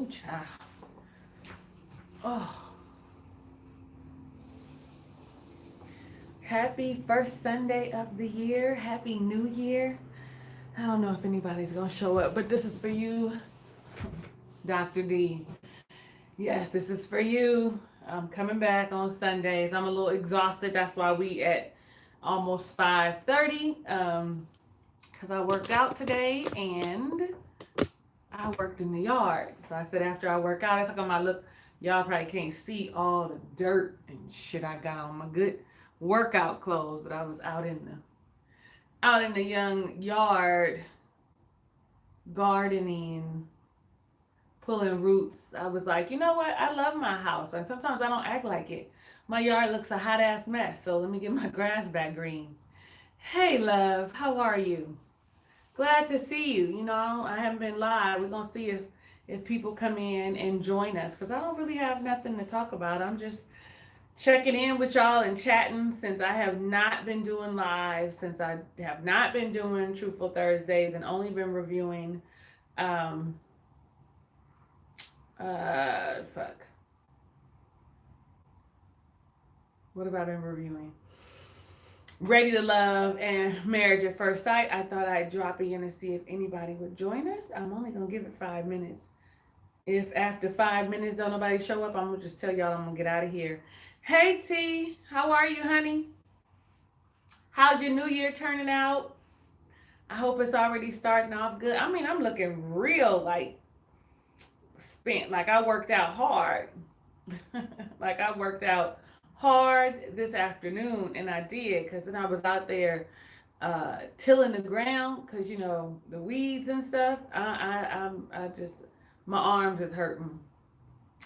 child. Oh. Happy first Sunday of the year. Happy New Year. I don't know if anybody's going to show up, but this is for you, Dr. D. Yes, this is for you. I'm coming back on Sundays. I'm a little exhausted. That's why we at almost 5:30 because I worked out today and I worked in the yard. So I said after I work out, it's like on my look, y'all probably can't see all the dirt and shit I got on my good workout clothes, but I was out in the young yard gardening, pulling roots. I was like, you know what? I love my house, and sometimes I don't act like it. My yard looks a hot ass mess, so let me get my grass back green. Hey, love, how are you? Glad to see you. You know, I haven't been live. We're gonna see if people come in and join us because I don't really have nothing to talk about. I'm just checking in with y'all and chatting since I have not been doing live, since I have not been doing Truthful Thursdays and only been reviewing fuck. What have I been reviewing? Ready to Love and Marriage at First Sight. I thought I'd drop in and see if anybody would join us. I'm only gonna give it 5 minutes. If after 5 minutes don't nobody show up, I'm gonna just tell y'all I'm gonna get out of here. Hey T, how are you, honey? How's your new year turning out? I hope it's already starting off good. I mean, I'm looking real like spent, like I worked out hard. Like I worked out hard this afternoon, and I did because then I was out there tilling the ground because you know the weeds and stuff. I just my arms is hurting.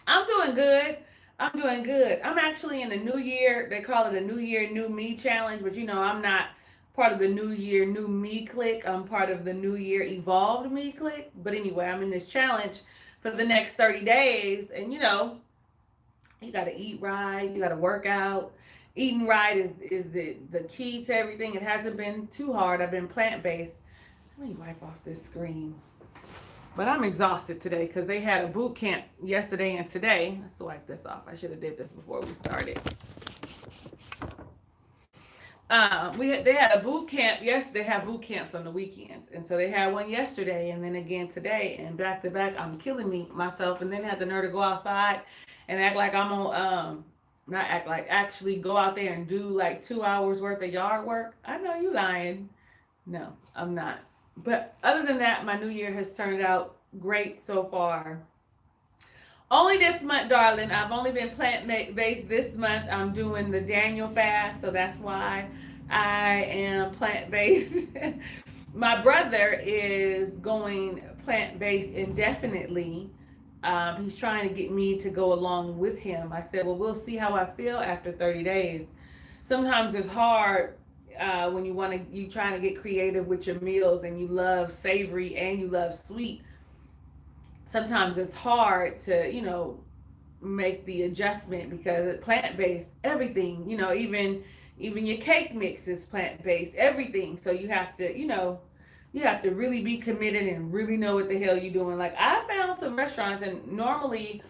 I'm doing good. I'm doing good. I'm actually in the new year. They call it a New Year, New Me challenge, but you know I'm not part of the New Year, New Me clique. I'm part of the New Year Evolved Me clique. But anyway, I'm in this challenge for the next 30 days, and you know you got to eat right, you got to work out. Eating right is the key to everything. It hasn't been too hard. I've been plant-based. Let me wipe off this screen. But I'm exhausted today because they had a boot camp yesterday and today. Let's wipe this off. I should have did this before we started. They had a boot camp. Yes, they have boot camps on the weekends, and so they had one yesterday and then again today, and back to back. I'm killing myself, and then had the nerve to go outside and act like I'm on not act like actually go out there and do like 2 hours worth of yard work. I know you lying. No, I'm not. But other than that, my new year has turned out great so far. Only this month, darling. I've only been plant-based this month. I'm doing the Daniel fast, so that's why I am plant-based. My brother is going plant-based indefinitely. He's trying to get me to go along with him. I said, well, we'll see how I feel after 30 days. Sometimes it's hard when you trying to get creative with your meals and you love savory and you love sweet. Sometimes it's hard to, you know, make the adjustment because plant-based, everything, you know, even your cake mix is plant-based, everything. So you have to, you know, you have to really be committed and really know what the hell you're doing. Like I found some restaurants, and normally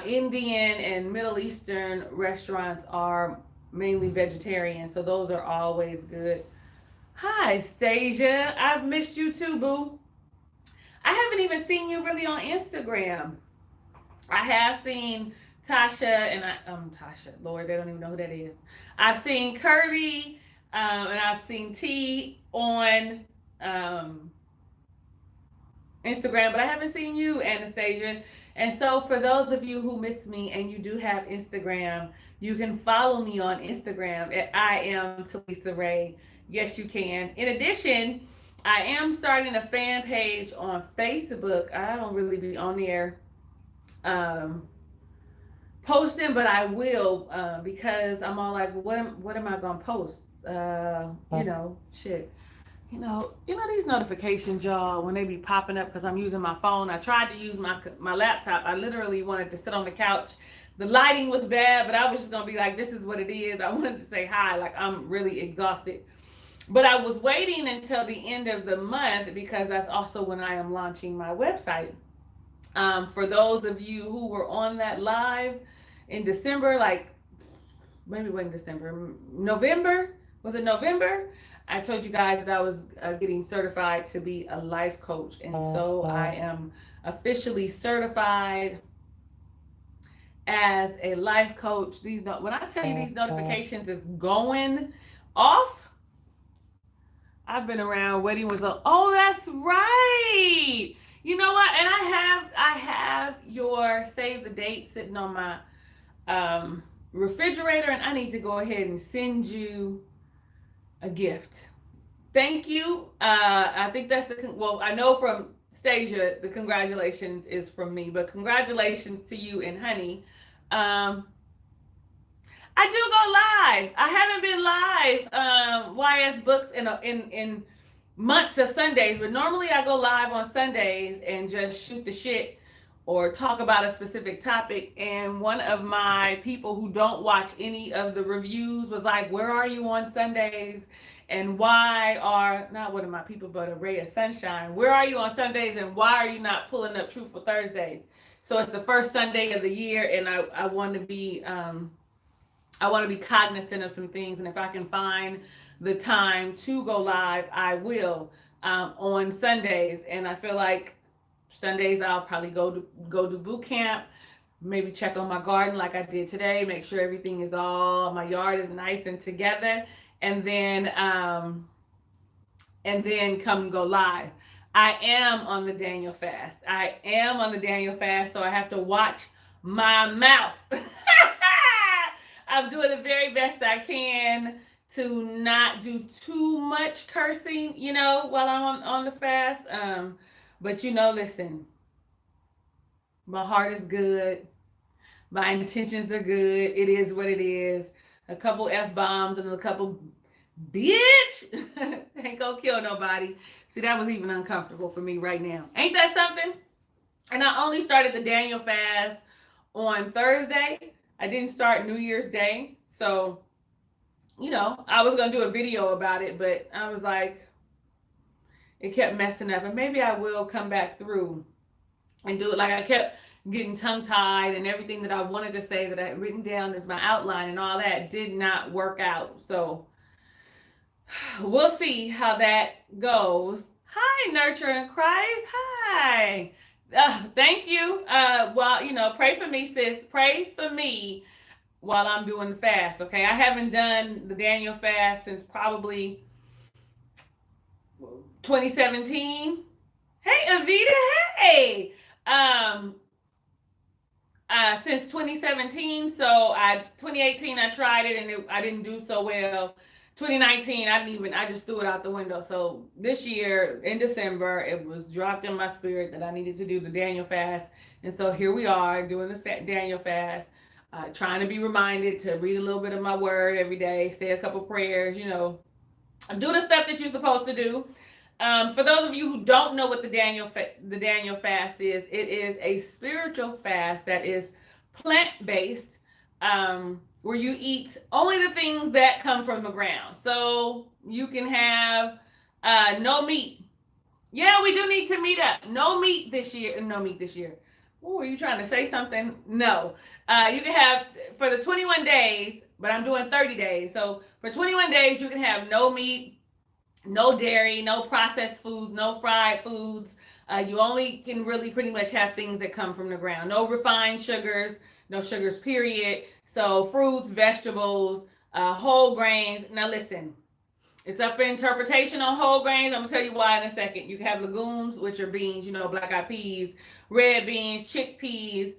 Indian and Middle Eastern restaurants are mainly vegetarian, so those are always good. Hi, Stasia. I've missed you too, boo. I haven't even seen you really on Instagram. I have seen Tasha and Tasha. Lord, they don't even know who that is. I've seen Kirby, and I've seen T on Instagram, but I haven't seen you, Anastasia. And so for those of you who miss me and you do have Instagram, you can follow me on Instagram at I am Talisa Ray. Yes, you can. In addition, I am starting a fan page on Facebook. I don't really be on there posting, but I will because I'm all like, what am I gonna post? You know, shit. You know these notifications, y'all, when they be popping up because I'm using my phone. I tried to use my laptop. I literally wanted to sit on the couch. The lighting was bad, but I was just gonna be like, this is what it is. I wanted to say hi, like I'm really exhausted. But I was waiting until the end of the month because that's also when I am launching my website. For those of you who were on that live in December, like maybe it wasn't December, November, was it November? I told you guys that I was getting certified to be a life coach. And so I am officially certified as a life coach. When I tell you these notifications is going off, I've been around wedding was oh, that's right. You know what? And I have your save the date sitting on my refrigerator, and I need to go ahead and send you a gift. Thank you. I think that's I know from Stasia, the congratulations is from me, but congratulations to you and honey. I do go live. I haven't been live YS Books in months of Sundays, but normally I go live on Sundays and just shoot the shit or talk about a specific topic. And one of my people who don't watch any of the reviews was like, where are you on Sundays? And why are, not one of my people, but a ray of sunshine, where are you on Sundays and why are you not pulling up Truthful Thursdays? So it's the first Sunday of the year, and I want to be cognizant of some things. And if I can find the time to go live, I will on Sundays. And I feel like Sundays I'll probably go do boot camp, maybe check on my garden like I did today, make sure everything is my yard is nice and together, and then come and go live. I am on the Daniel fast. So I have to watch my mouth. I'm doing the very best I can to not do too much cursing, while I'm on the fast. But listen, my heart is good. My intentions are good. It is what it is. A couple F-bombs and a couple bitch ain't gonna kill nobody. See, that was even uncomfortable for me right now. Ain't that something? And I only started the Daniel fast on Thursday. I didn't start New Year's Day. So, I was going to do a video about it, but I was like, it kept messing up. And maybe I will come back through and do it. Like I kept getting tongue-tied, and everything that I wanted to say that I had written down as my outline and all that did not work out. So we'll see how that goes. Hi, Nurture in Christ. Hi. Thank you. Pray for me, sis. Pray for me while I'm doing the fast, okay? I haven't done the Daniel fast since probably 2017. Hey, Avita, hey. Since 2017, so 2018 I tried it and I didn't do so well. 2019, I just threw it out the window. So this year in December, it was dropped in my spirit that I needed to do the Daniel fast. And so here we are doing the Daniel fast, trying to be reminded to read a little bit of my word every day, say a couple prayers, do the stuff that you're supposed to do. For those of you who don't know what the Daniel fast is, it is a spiritual fast that is plant-based, where you eat only the things that come from the ground. So you can have no meat. Yeah, we do need to meet up. No meat this year. Oh, are you trying to say something? No. You can have for the 21 days, but I'm doing 30 days. So for 21 days, you can have no meat, no dairy, no processed foods, no fried foods. You only can really pretty much have things that come from the ground. No refined sugars, no sugars, period. So fruits, vegetables, whole grains. Now listen, it's up for interpretation on whole grains. I'm going to tell you why in a second. You can have legumes, which are beans, black-eyed peas, red beans, chickpeas,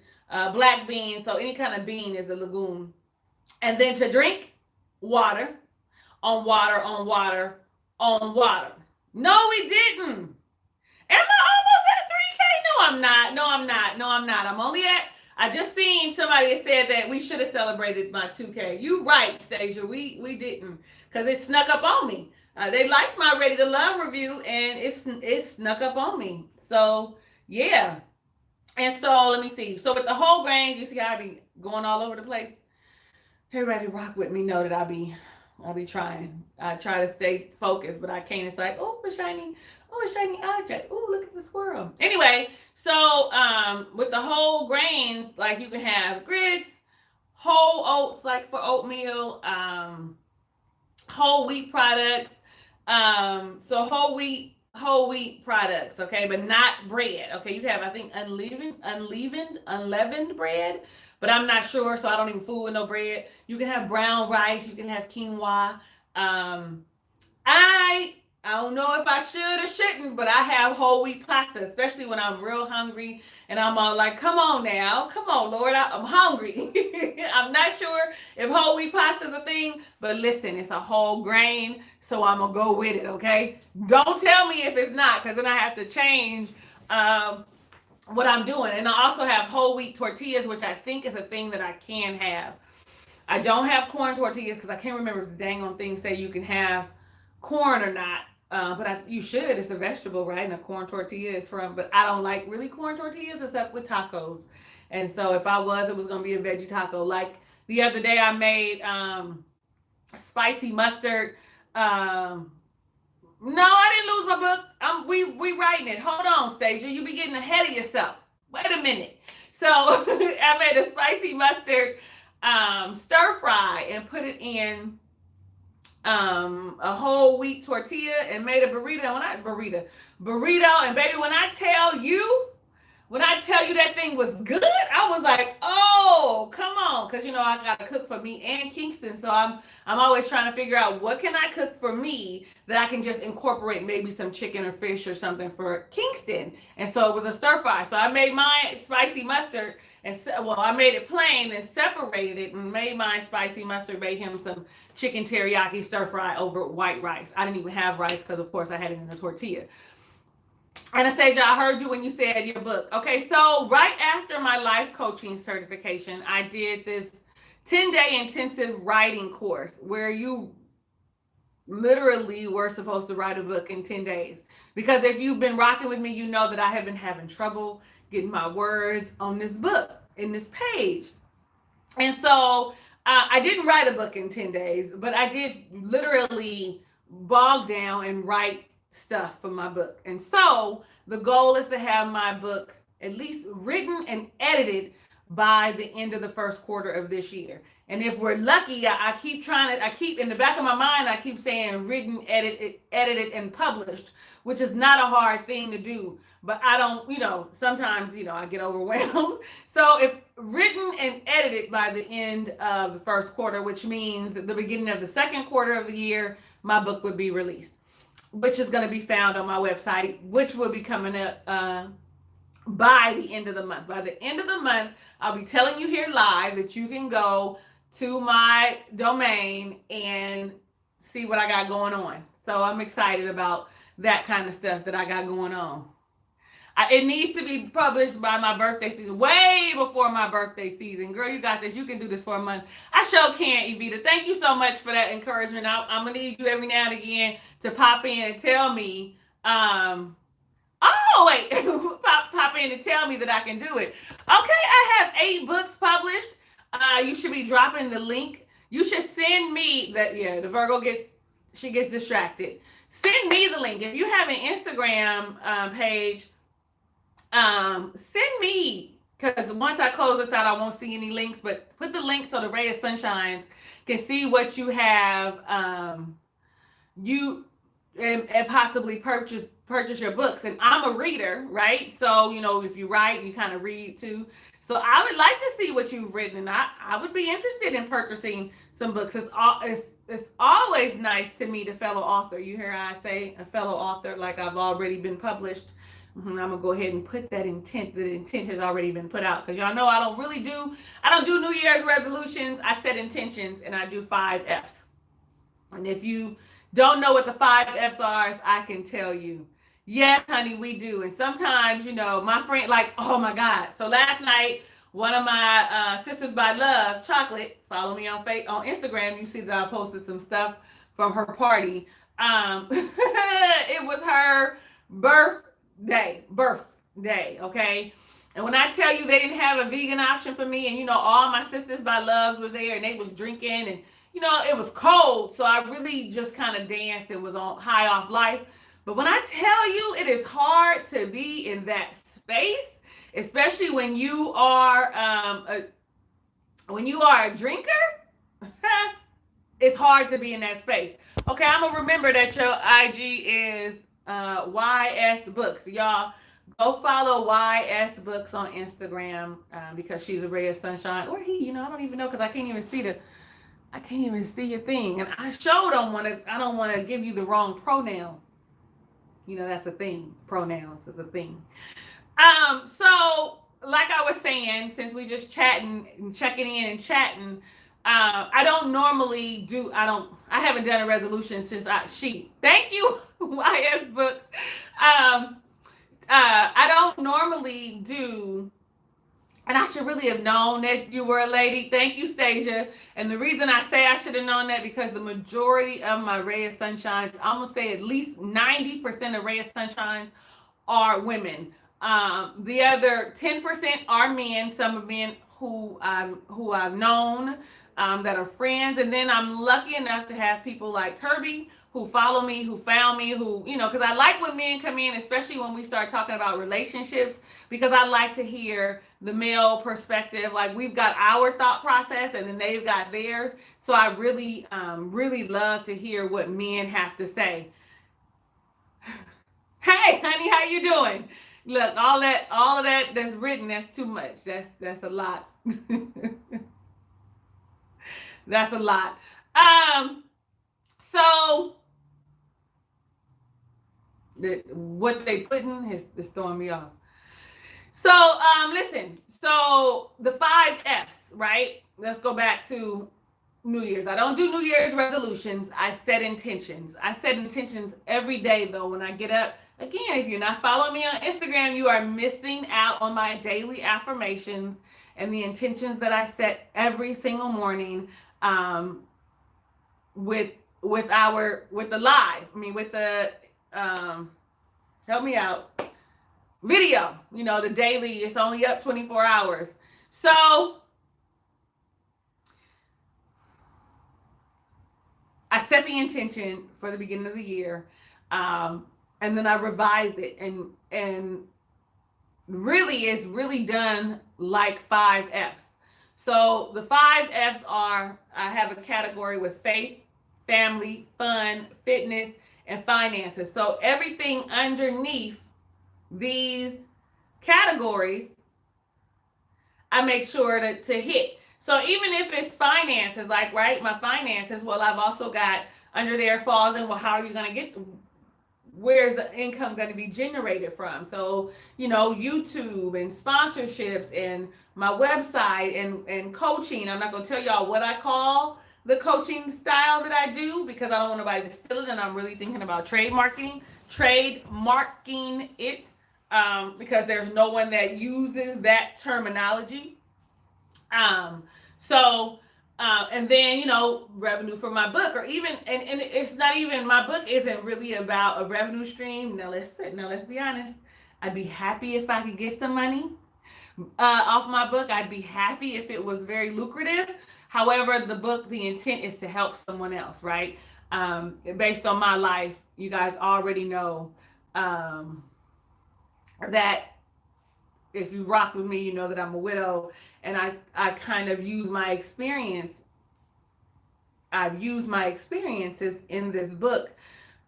black beans. So any kind of bean is a legume. And then to drink, water, on water, on water, on water. No, we didn't. Am I almost at 3K? No, I'm not. I'm only at, I just seen somebody that said that we should have celebrated my 2K. You right, Stasia. We didn't, because it snuck up on me. They liked my Ready to Love review, and it snuck up on me. So yeah. And so let me see. So with the whole grains, you see how I be going all over the place. Everybody rock with me know that I be I'll be trying. I try to stay focused, but I can't. It's like, oh, a shiny object. Oh, look at the squirrel. Anyway, so with the whole grains, like you can have grits, whole oats, like for oatmeal, whole wheat products. So whole wheat products, okay, but not bread. Okay, you have I think unleavened bread, but I'm not sure, so I don't even fool with no bread. You can have brown rice, you can have quinoa. Um, I I don't know if I should or shouldn't, but I have whole wheat pasta, especially when I'm real hungry and I'm all like, come on now, come on, Lord, I'm hungry. I'm not sure if whole wheat pasta is a thing, but listen, it's a whole grain, so I'm gonna go with it, okay? Don't tell me if it's not, because then I have to change what I'm doing. And I also have whole wheat tortillas, which I think is a thing that I can have. I don't have corn tortillas because I can't remember if the dang on thing say you can have corn or not. But you should. It's a vegetable, right? And a corn tortilla is from. But I don't like really corn tortillas except with tacos. And so if I was, it was gonna be a veggie taco. Like the other day, I made spicy mustard. No, I didn't lose my book. We writing it. Hold on, Stasia. You be getting ahead of yourself. Wait a minute. So I made a spicy mustard stir fry and put it in a whole wheat tortilla and made a burrito. Burrito. And baby, when I tell you that thing was good, I was like, oh, come on. Because, I got to cook for me and Kingston. So I'm always trying to figure out what can I cook for me that I can just incorporate maybe some chicken or fish or something for Kingston. And so it was a stir fry. So I made my spicy mustard. I made it plain and separated it and made my spicy mustard, made him some chicken teriyaki stir fry over white rice. I didn't even have rice because, of course, I had it in a tortilla. Anastasia, I heard you when you said your book. Okay, so right after my life coaching certification, I did this 10-day intensive writing course where you literally were supposed to write a book in 10 days. Because if you've been rocking with me, you know that I have been having trouble getting my words on this book, in this page. And so I didn't write a book in 10 days, but I did literally bog down and write stuff for my book. And so the goal is to have my book at least written and edited by the end of the first quarter of this year. And if we're lucky, I keep in the back of my mind, I keep saying written, edited, and published, which is not a hard thing to do. But I don't, sometimes, I get overwhelmed. So if written and edited by the end of the first quarter, which means the beginning of the second quarter of the year, my book would be released, which is going to be found on my website, which will be coming up by the end of the month. By the end of the month, I'll be telling you here live that you can go to my domain and see what I got going on. So I'm excited about that kind of stuff that I got going on. It needs to be published by my birthday season, way before my birthday season. Girl, you got this. You can do this for a month. I sure can, Evita. Thank you so much for that encouragement. I'm going to need you every now and again to pop in and tell me, pop in and tell me that I can do it. Okay, I have 8 books published. You should be dropping the link. You should send me that. Yeah, the Virgo gets distracted. Send me the link. If you have an Instagram page, send me, because once I close this out, I won't see any links, but put the link so the Ray of Sunshines can see what you have, and possibly purchase your books. And I'm a reader, right? So, if you write, you kind of read too. So I would like to see what you've written, and I would be interested in purchasing some books. It's always nice to meet a fellow author. You hear I say a fellow author like I've already been published. I'm gonna go ahead and put that intent. The intent has already been put out, because y'all know I don't do New Year's resolutions. I set intentions and I do 5 F's. And if you don't know what the 5 F's are, I can tell you. Yes, honey, we do. And sometimes, my friend, like, oh my God. So last night, one of my Sisters by Love, Chocolate, follow me on Instagram. You see that I posted some stuff from her party. It was her birthday, okay? And when I tell you they didn't have a vegan option for me, and all my Sisters by Loves were there, and they was drinking, and it was cold. So I really just kind of danced and was on high off life. But when I tell you, it is hard to be in that space, especially when you are a drinker. It's hard to be in that space. Okay, I'm gonna remember that your IG is YS Books. Y'all go follow YS Books on Instagram because she's a ray of sunshine. Or he, I don't even know because I can't even see your thing. And I sure I don't want to give you the wrong pronoun. That's a thing. Pronouns is a thing. So like I was saying, since we just chatting and checking in and chatting, I don't normally do, I haven't done a resolution since thank you, YS Books. I don't normally do, and I should really have known that you were a lady. Thank you, Stasia. And the reason I say I should have known that because the majority of my ray of sunshines, I'm gonna say at least 90% of ray of sunshines are women. The other 10% are men. Some are men who I've known that are friends, and then I'm lucky enough to have people like Kirby who follow me, who found me, who, because I like when men come in, especially when we start talking about relationships, because I like to hear the male perspective. Like, we've got our thought process and then they've got theirs. So I really, really love to hear what men have to say. Hey, honey, how you doing? Look, all of that that's written, that's too much. That's a lot. That's a lot. So what they put in is throwing me off. So listen. So the 5 F's, right? Let's go back to New Year's. I don't do New Year's resolutions. I set intentions. I set intentions every day, though, when I get up. Again, if you're not following me on Instagram, you are missing out on my daily affirmations and the intentions that I set every single morning with the live. With the help me out video. The daily, it's only up 24 hours. So I set the intention for the beginning of the year, and then I revised it, and really it's really done like 5 F's. So the 5 F's are, I have a category with faith, family, fun, fitness, and finances. So everything underneath these categories, I make sure to hit. So even if it's finances, like, right, my finances, well, I've also got under there falls in, well, how are you going to get, where's the income going to be generated from? So, YouTube and sponsorships and my website and coaching. I'm not going to tell y'all what I call the coaching style that I do because I don't want nobody to steal it, and I'm really thinking about trademarking it because there's no one that uses that terminology. And then, revenue for my book, or even, and it's not even, my book isn't really about a revenue stream. Now let's be honest. I'd be happy if I could get some money off my book. I'd be happy if it was very lucrative. However, the intent is to help someone else, right? Based on my life, you guys already know that if you rock with me, you know that I'm a widow, and I kind of use my experience. I've used my experiences in this book.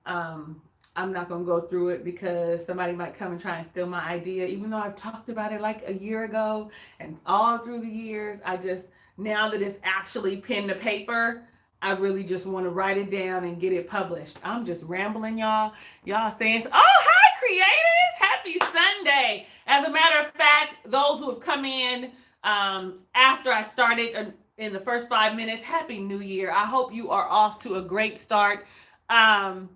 I'm not going to go through it because somebody might come and try and steal my idea, even though I've talked about it like a year ago, and all through the years, now that it's actually pen to paper, I really just want to write it down and get it published. I'm just rambling, y'all. Y'all saying, oh, hi, creators. Happy Sunday. As a matter of fact, those who have come in after I started in the first 5 minutes, Happy New Year. I hope you are off to a great start. And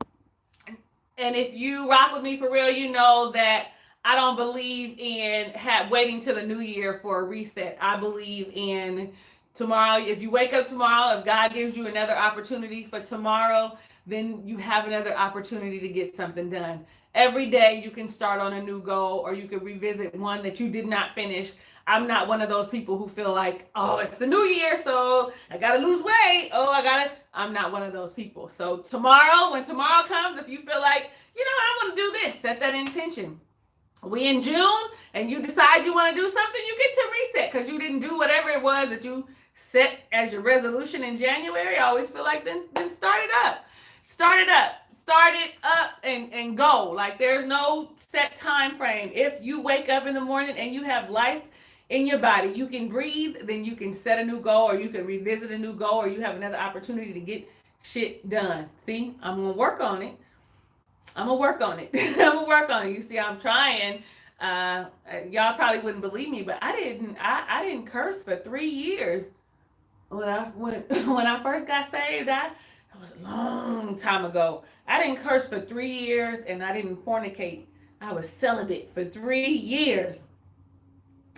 if you rock with me for real, you know that I don't believe in waiting till the new year for a reset. I believe in tomorrow. If you wake up tomorrow, if God gives you another opportunity for tomorrow, then you have another opportunity to get something done. Every day you can start on a new goal, or you can revisit one that you did not finish. I'm not one of those people who feel like, oh, it's the new year, so I gotta lose weight. I'm not one of those people. So tomorrow, when tomorrow comes, if you feel like, I want to do this, set that intention. We in June and you decide you want to do something, you get to reset because you didn't do whatever it was that you set as your resolution in January. I always feel like then start it up. Start it up and go. Like there's no set time frame. If you wake up in the morning and you have life in your body, you can breathe, then you can set a new goal, or you can revisit a new goal, or you have another opportunity to get shit done. See, I'm gonna work on it. I'm gonna work on it. You see, I'm trying. Y'all probably wouldn't believe me, but I didn't curse for 3 years. When I first got saved, that was a long time ago. I didn't curse for 3 years, and I didn't fornicate. I was celibate for 3 years.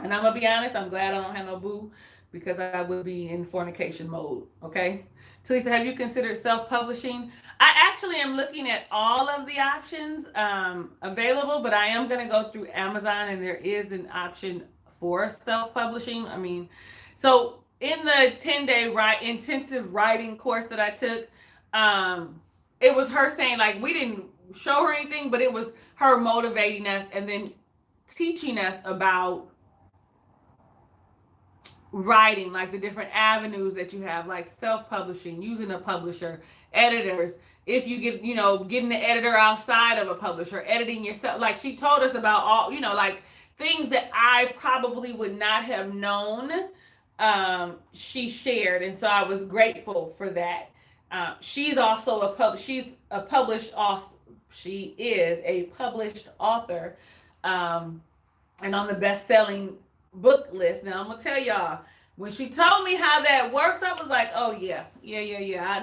And I'm gonna be honest, I'm glad I don't have no boo, because I would be in fornication mode. Okay. Talisa, have you considered self-publishing? I actually am looking at all of the options available, but I am going to go through Amazon, and there is an option for self-publishing. I mean, so in the 10-day intensive writing course that I took, it was her saying, like, we didn't show her anything, but it was her motivating us and then teaching us about writing, like the different avenues that you have, like self-publishing, using a publisher, editors, if you get, getting the editor outside of a publisher, editing yourself. Like she told us about all, like things that I probably would not have known. She shared, and so I was grateful for that. She's also a published author. She is a published author, and on the best-selling book list. Now I'm gonna tell y'all, when she told me how that works, I was like, oh yeah.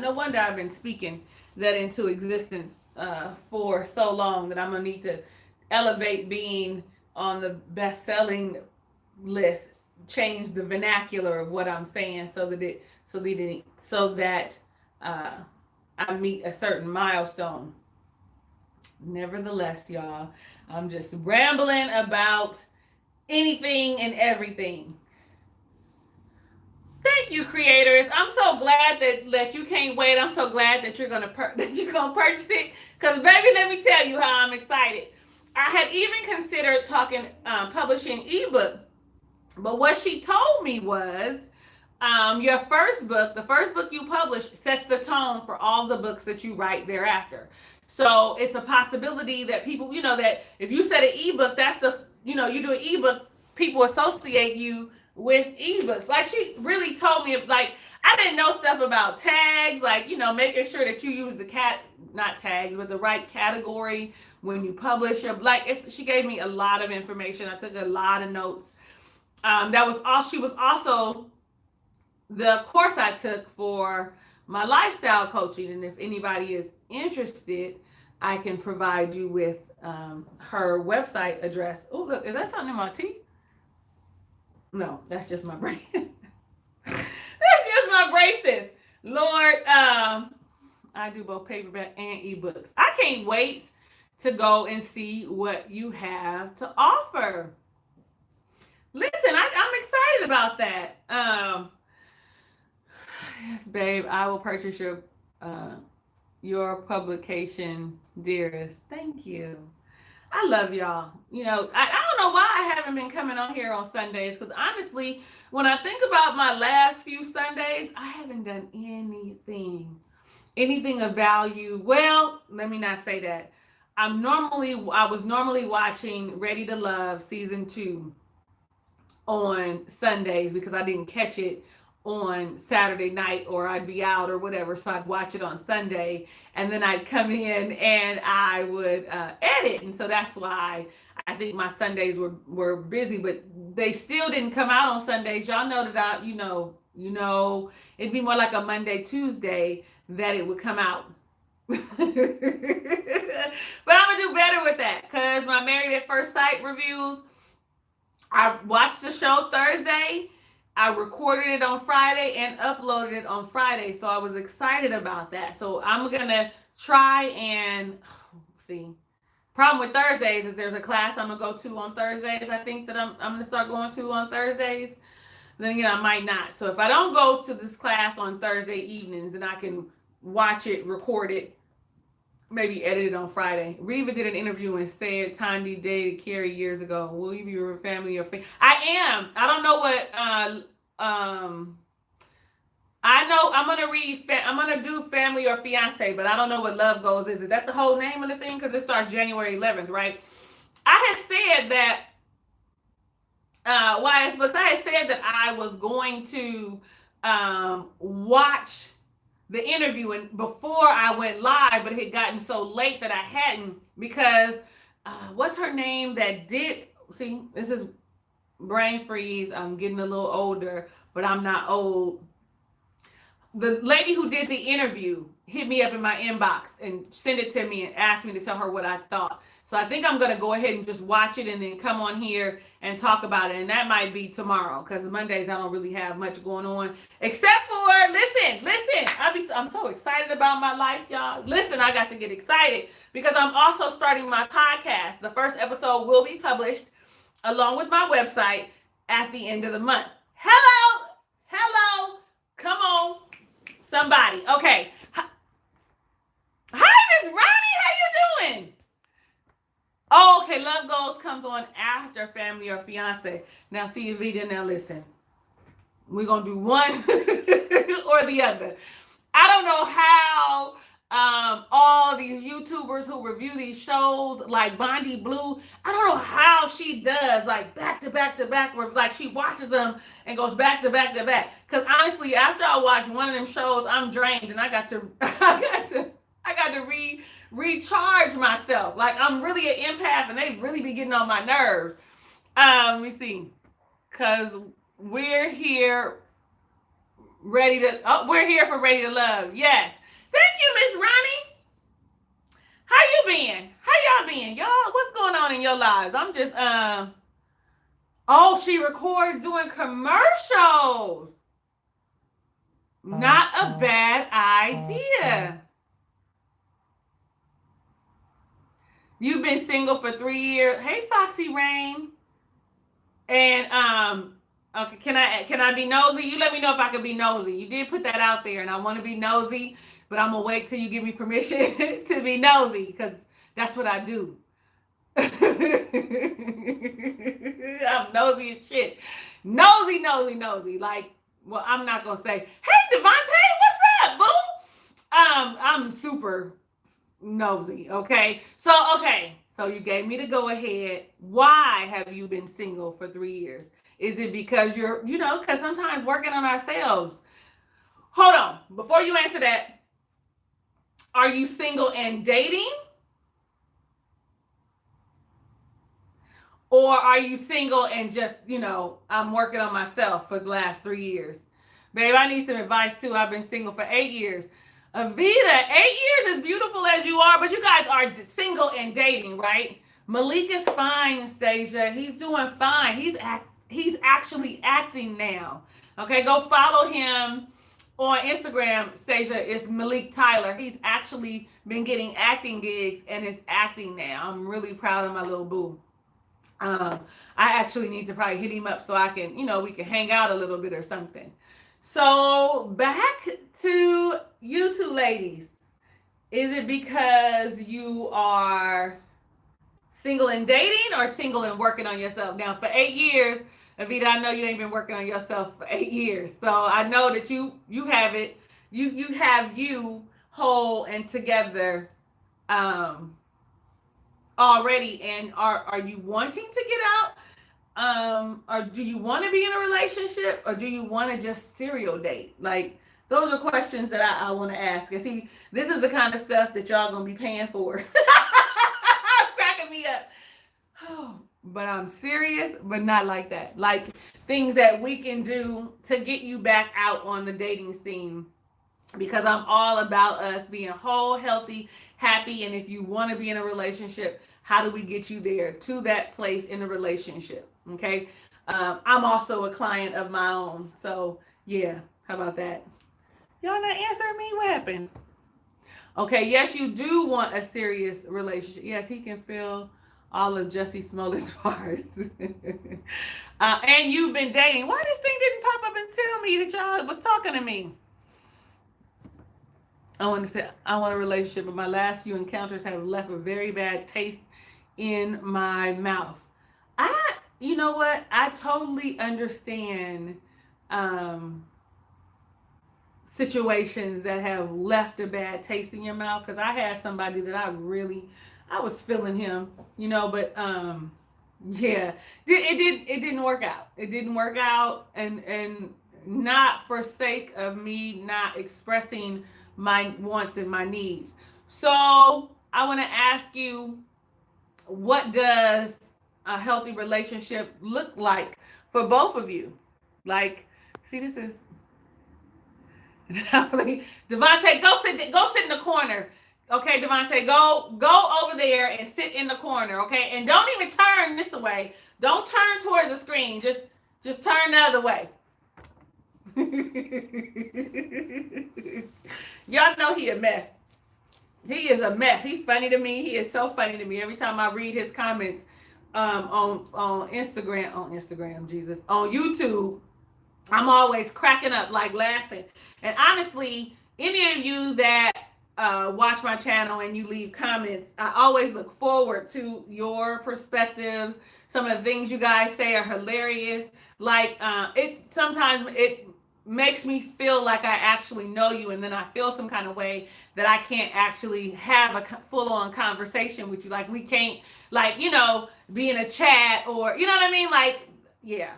No wonder I've been speaking that into existence for so long, that I'm gonna need to elevate being on the best-selling list, change the vernacular of what I'm saying so that I meet a certain milestone. Nevertheless, y'all, I'm just rambling about anything and everything. Thank you, creators. I'm so glad that you can't wait. I'm so glad that you're gonna purchase it, because baby, let me tell you how I'm excited. I had even considered publishing ebook, but what she told me was, your first book, the first book you publish, sets the tone for all the books that you write thereafter. So it's a possibility that people, that if you set an ebook, that's you do an ebook, people associate you with ebooks. Like she really told me, like, I didn't know stuff about tags, like, making sure that you use not tags, but the right category when you publish it. Like she gave me a lot of information. I took a lot of notes. That was all. She was also the course I took for my lifestyle coaching. And if anybody is interested, I can provide you with her website address. Oh, look, is that something in my teeth? No, that's just my brain. That's just my braces. Lord, I do both paperback and ebooks. I can't wait to go and see what you have to offer. Listen, I'm excited about that. Yes, babe, I will purchase your publication, dearest. Thank you. I love y'all. I don't know why I haven't been coming on here on Sundays, because honestly, when I think about my last few Sundays, I haven't done anything of value. Well, let me not say that. I was normally watching Ready to Love season 2 on Sundays, because I didn't catch it on Saturday night, or I'd be out or whatever, so I'd watch it on Sunday, and then I'd come in and I would edit. And so that's why I think my Sundays were busy, but they still didn't come out on Sundays. Y'all know that it'd be more like a Monday, Tuesday that it would come out. But I'm gonna do better with that, because my Married at First Sight reviews, I watched the show Thursday, I recorded it on Friday and uploaded it on Friday. So I was excited about that. So I'm going to try and see. Problem with Thursdays is there's a class I'm gonna go to on Thursdays. I think that I'm gonna start going to on Thursdays. Then again, I might not. So if I don't go to this class on Thursday evenings, then I can watch it, record it, maybe edit it on Friday. Reva did an interview and said Tiny dated Carrie years ago. Will you be your family or friend? I am. I don't know what. I know I'm gonna do family or fiance, but I don't know what love goals is. Is that the whole name of the thing? Because it starts January 11th, right? I had said that. YS Books. I had said that I was going to watch the interview and before I went live, but it had gotten so late that I hadn't because what's her name that did? See, this is brain freeze. I'm getting a little older, but I'm not old. The lady who did the interview hit me up in my inbox and sent it to me and asked me to tell her what I thought. So I think I'm going to go ahead and just watch it and then come on here and talk about it. And that might be tomorrow because Mondays I don't really have much going on except for, listen, I'm so excited about my life, y'all. Listen, I got to get excited because I'm also starting my podcast. The first episode will be published along with my website at the end of the month. Hello, come on. Somebody. Okay. Hi, Miss Ronnie. How you doing? Oh, okay. Love Goals comes on after family or fiance. Now, see, Evita, now listen. We're going to do one or the other. I don't know how all these YouTubers who review these shows like Bondi Blue, I don't know how she does like back to back to back, where like she watches them and goes back to back to back. Because honestly, after I watch one of them shows, I'm drained and I got to recharge myself. Like I'm really an empath and they really be getting on my nerves. Let me see. Because we're here ready to, we're here for Ready to Love. Yes. Thank you, Miss Ronnie. How you been? How y'all been? Y'all, what's going on in your lives? I'm just, she records doing commercials. Not a bad idea. You've been single for 3 years. Hey, Foxy Rain. And, okay, can I be nosy? You let me know if I can be nosy. You did put that out there and I want to be nosy. But I'm going to wait till you give me permission to be nosy because that's what I do. I'm nosy as shit. Nosy. Like, well, I'm not going to say, hey, Devontae, what's up, boo? I'm super nosy, okay? So you gave me the go ahead. Why have you been single for 3 years? Is it because because sometimes working on ourselves. Hold on. Before you answer that, are you single and dating? Or are you single and just, I'm working on myself for the last 3 years? Babe, I need some advice too. I've been single for 8 years. Avita, 8 years, as beautiful as you are, but you guys are single and dating, right? Malik is fine, Stasia. He's doing fine. He's actually acting now. Okay, go follow him on Instagram, Stasia. It's Malik Tyler. He's actually been getting acting gigs and is acting now. I'm really proud of my little boo. I actually need to probably hit him up so I can, we can hang out a little bit or something. So back to you two ladies. Is it because you are single and dating or single and working on yourself? Now, for 8 years, Avita, I know you ain't been working on yourself for 8 years. So I know that you have it. You have you whole and together already. And are you wanting to get out? Or do you want to be in a relationship? Or do you want to just serial date? Like, those are questions that I want to ask. And see, this is the kind of stuff that y'all going to be paying for. Cracking me up. Oh, but I'm serious, but not like that. Like things that we can do to get you back out on the dating scene. Because I'm all about us being whole, healthy, happy. And if you want to be in a relationship, how do we get you there to that place in a relationship? Okay. I'm also a client of my own. So yeah, how about that? Y'all not answering me? What happened? Okay, yes, you do want a serious relationship. Yes, he can feel all of Jussie Smollett's parts. And you've been dating. Why this thing didn't pop up and tell me that y'all was talking to me? I want to say I want a relationship, but my last few encounters have left a very bad taste in my mouth. You know what? I totally understand um, situations that have left a bad taste in your mouth, because I had somebody that I was feeling him, but yeah, it didn't work out. It didn't work out, and not for sake of me not expressing my wants and my needs. So I want to ask you, what does a healthy relationship look like for both of you? Like, see, this is Devontae, go sit in the corner. Okay, Devontae, go over there and sit in the corner, okay? And don't even turn this way. Don't turn towards the screen. Just turn the other way. Y'all know he a mess. He is a mess. He's funny to me. He is so funny to me. Every time I read his comments on Instagram, Jesus, on YouTube, I'm always cracking up, like laughing. And honestly, any of you that watch my channel and you leave comments, I always look forward to your perspectives. Some of the things you guys say are hilarious. Like sometimes it makes me feel like I actually know you, and then I feel some kind of way that I can't actually have a full-on conversation with you. Like we can't, like, be in a chat, or you know what I mean? Like, yeah.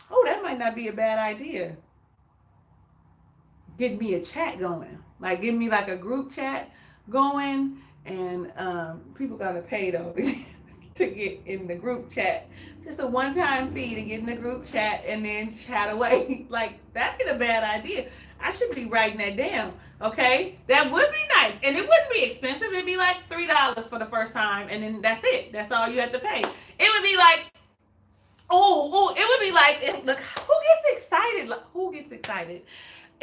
Oh, that might not be a bad idea. Get me a chat going. Like, give me like a group chat going, and people gotta pay though to get in the group chat. Just a one-time fee to get in the group chat and then chat away. Like, that'd be a bad idea. I should be writing that down. Okay, that would be nice, and it wouldn't be expensive. It'd be like $3 for the first time, and then that's it. That's all you have to pay. It would be like, it would be like, look, who gets excited? Like, who gets excited?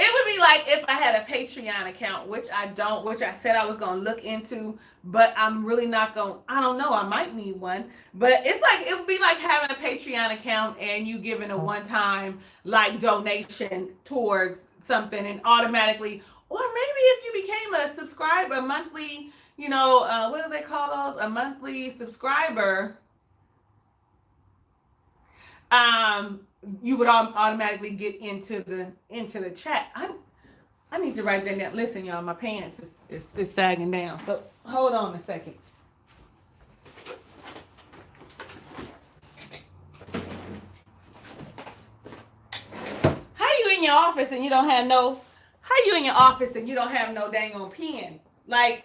It would be like if I had a Patreon account, which I don't, which I said I was going to look into, but I'm really not going, I don't know, I might need one. But it's like, it would be like having a Patreon account and you giving a one-time like donation towards something, and automatically, or maybe if you became a subscriber, a monthly, what do they call those? A monthly subscriber. You would automatically get into the chat. I need to write that down. Listen, y'all, my pants is sagging down. So hold on a second. How you in your office and you don't have no? How you in your office and you don't have no dang on pen? Like,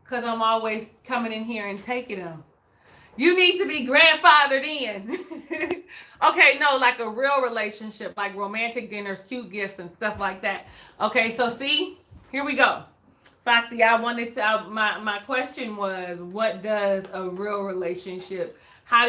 cause I'm always coming in here and taking them. You need to be grandfathered in. Okay, no, like a real relationship, like romantic dinners, cute gifts, and stuff like that. Okay, so see, here we go. Foxy, I wanted to, my question was, what does a real relationship, how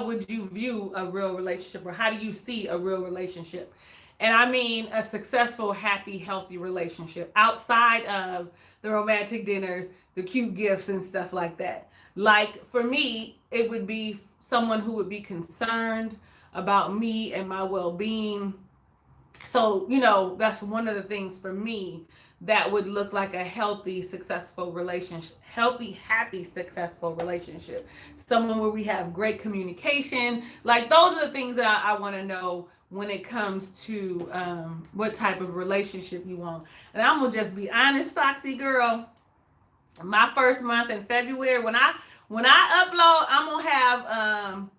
would you view a real relationship, or how do you see a real relationship? And I mean a successful, happy, healthy relationship outside of the romantic dinners, the cute gifts, and stuff like that. Like, for me, it would be someone who would be concerned about me and my well-being. So, that's one of the things for me that would look like a healthy, successful relationship. Healthy, happy, successful relationship. Someone where we have great communication. Like, those are the things that I want to know when it comes to what type of relationship you want. And I'm going to just be honest, Foxy girl. My first month in February, when I upload, I'm gonna have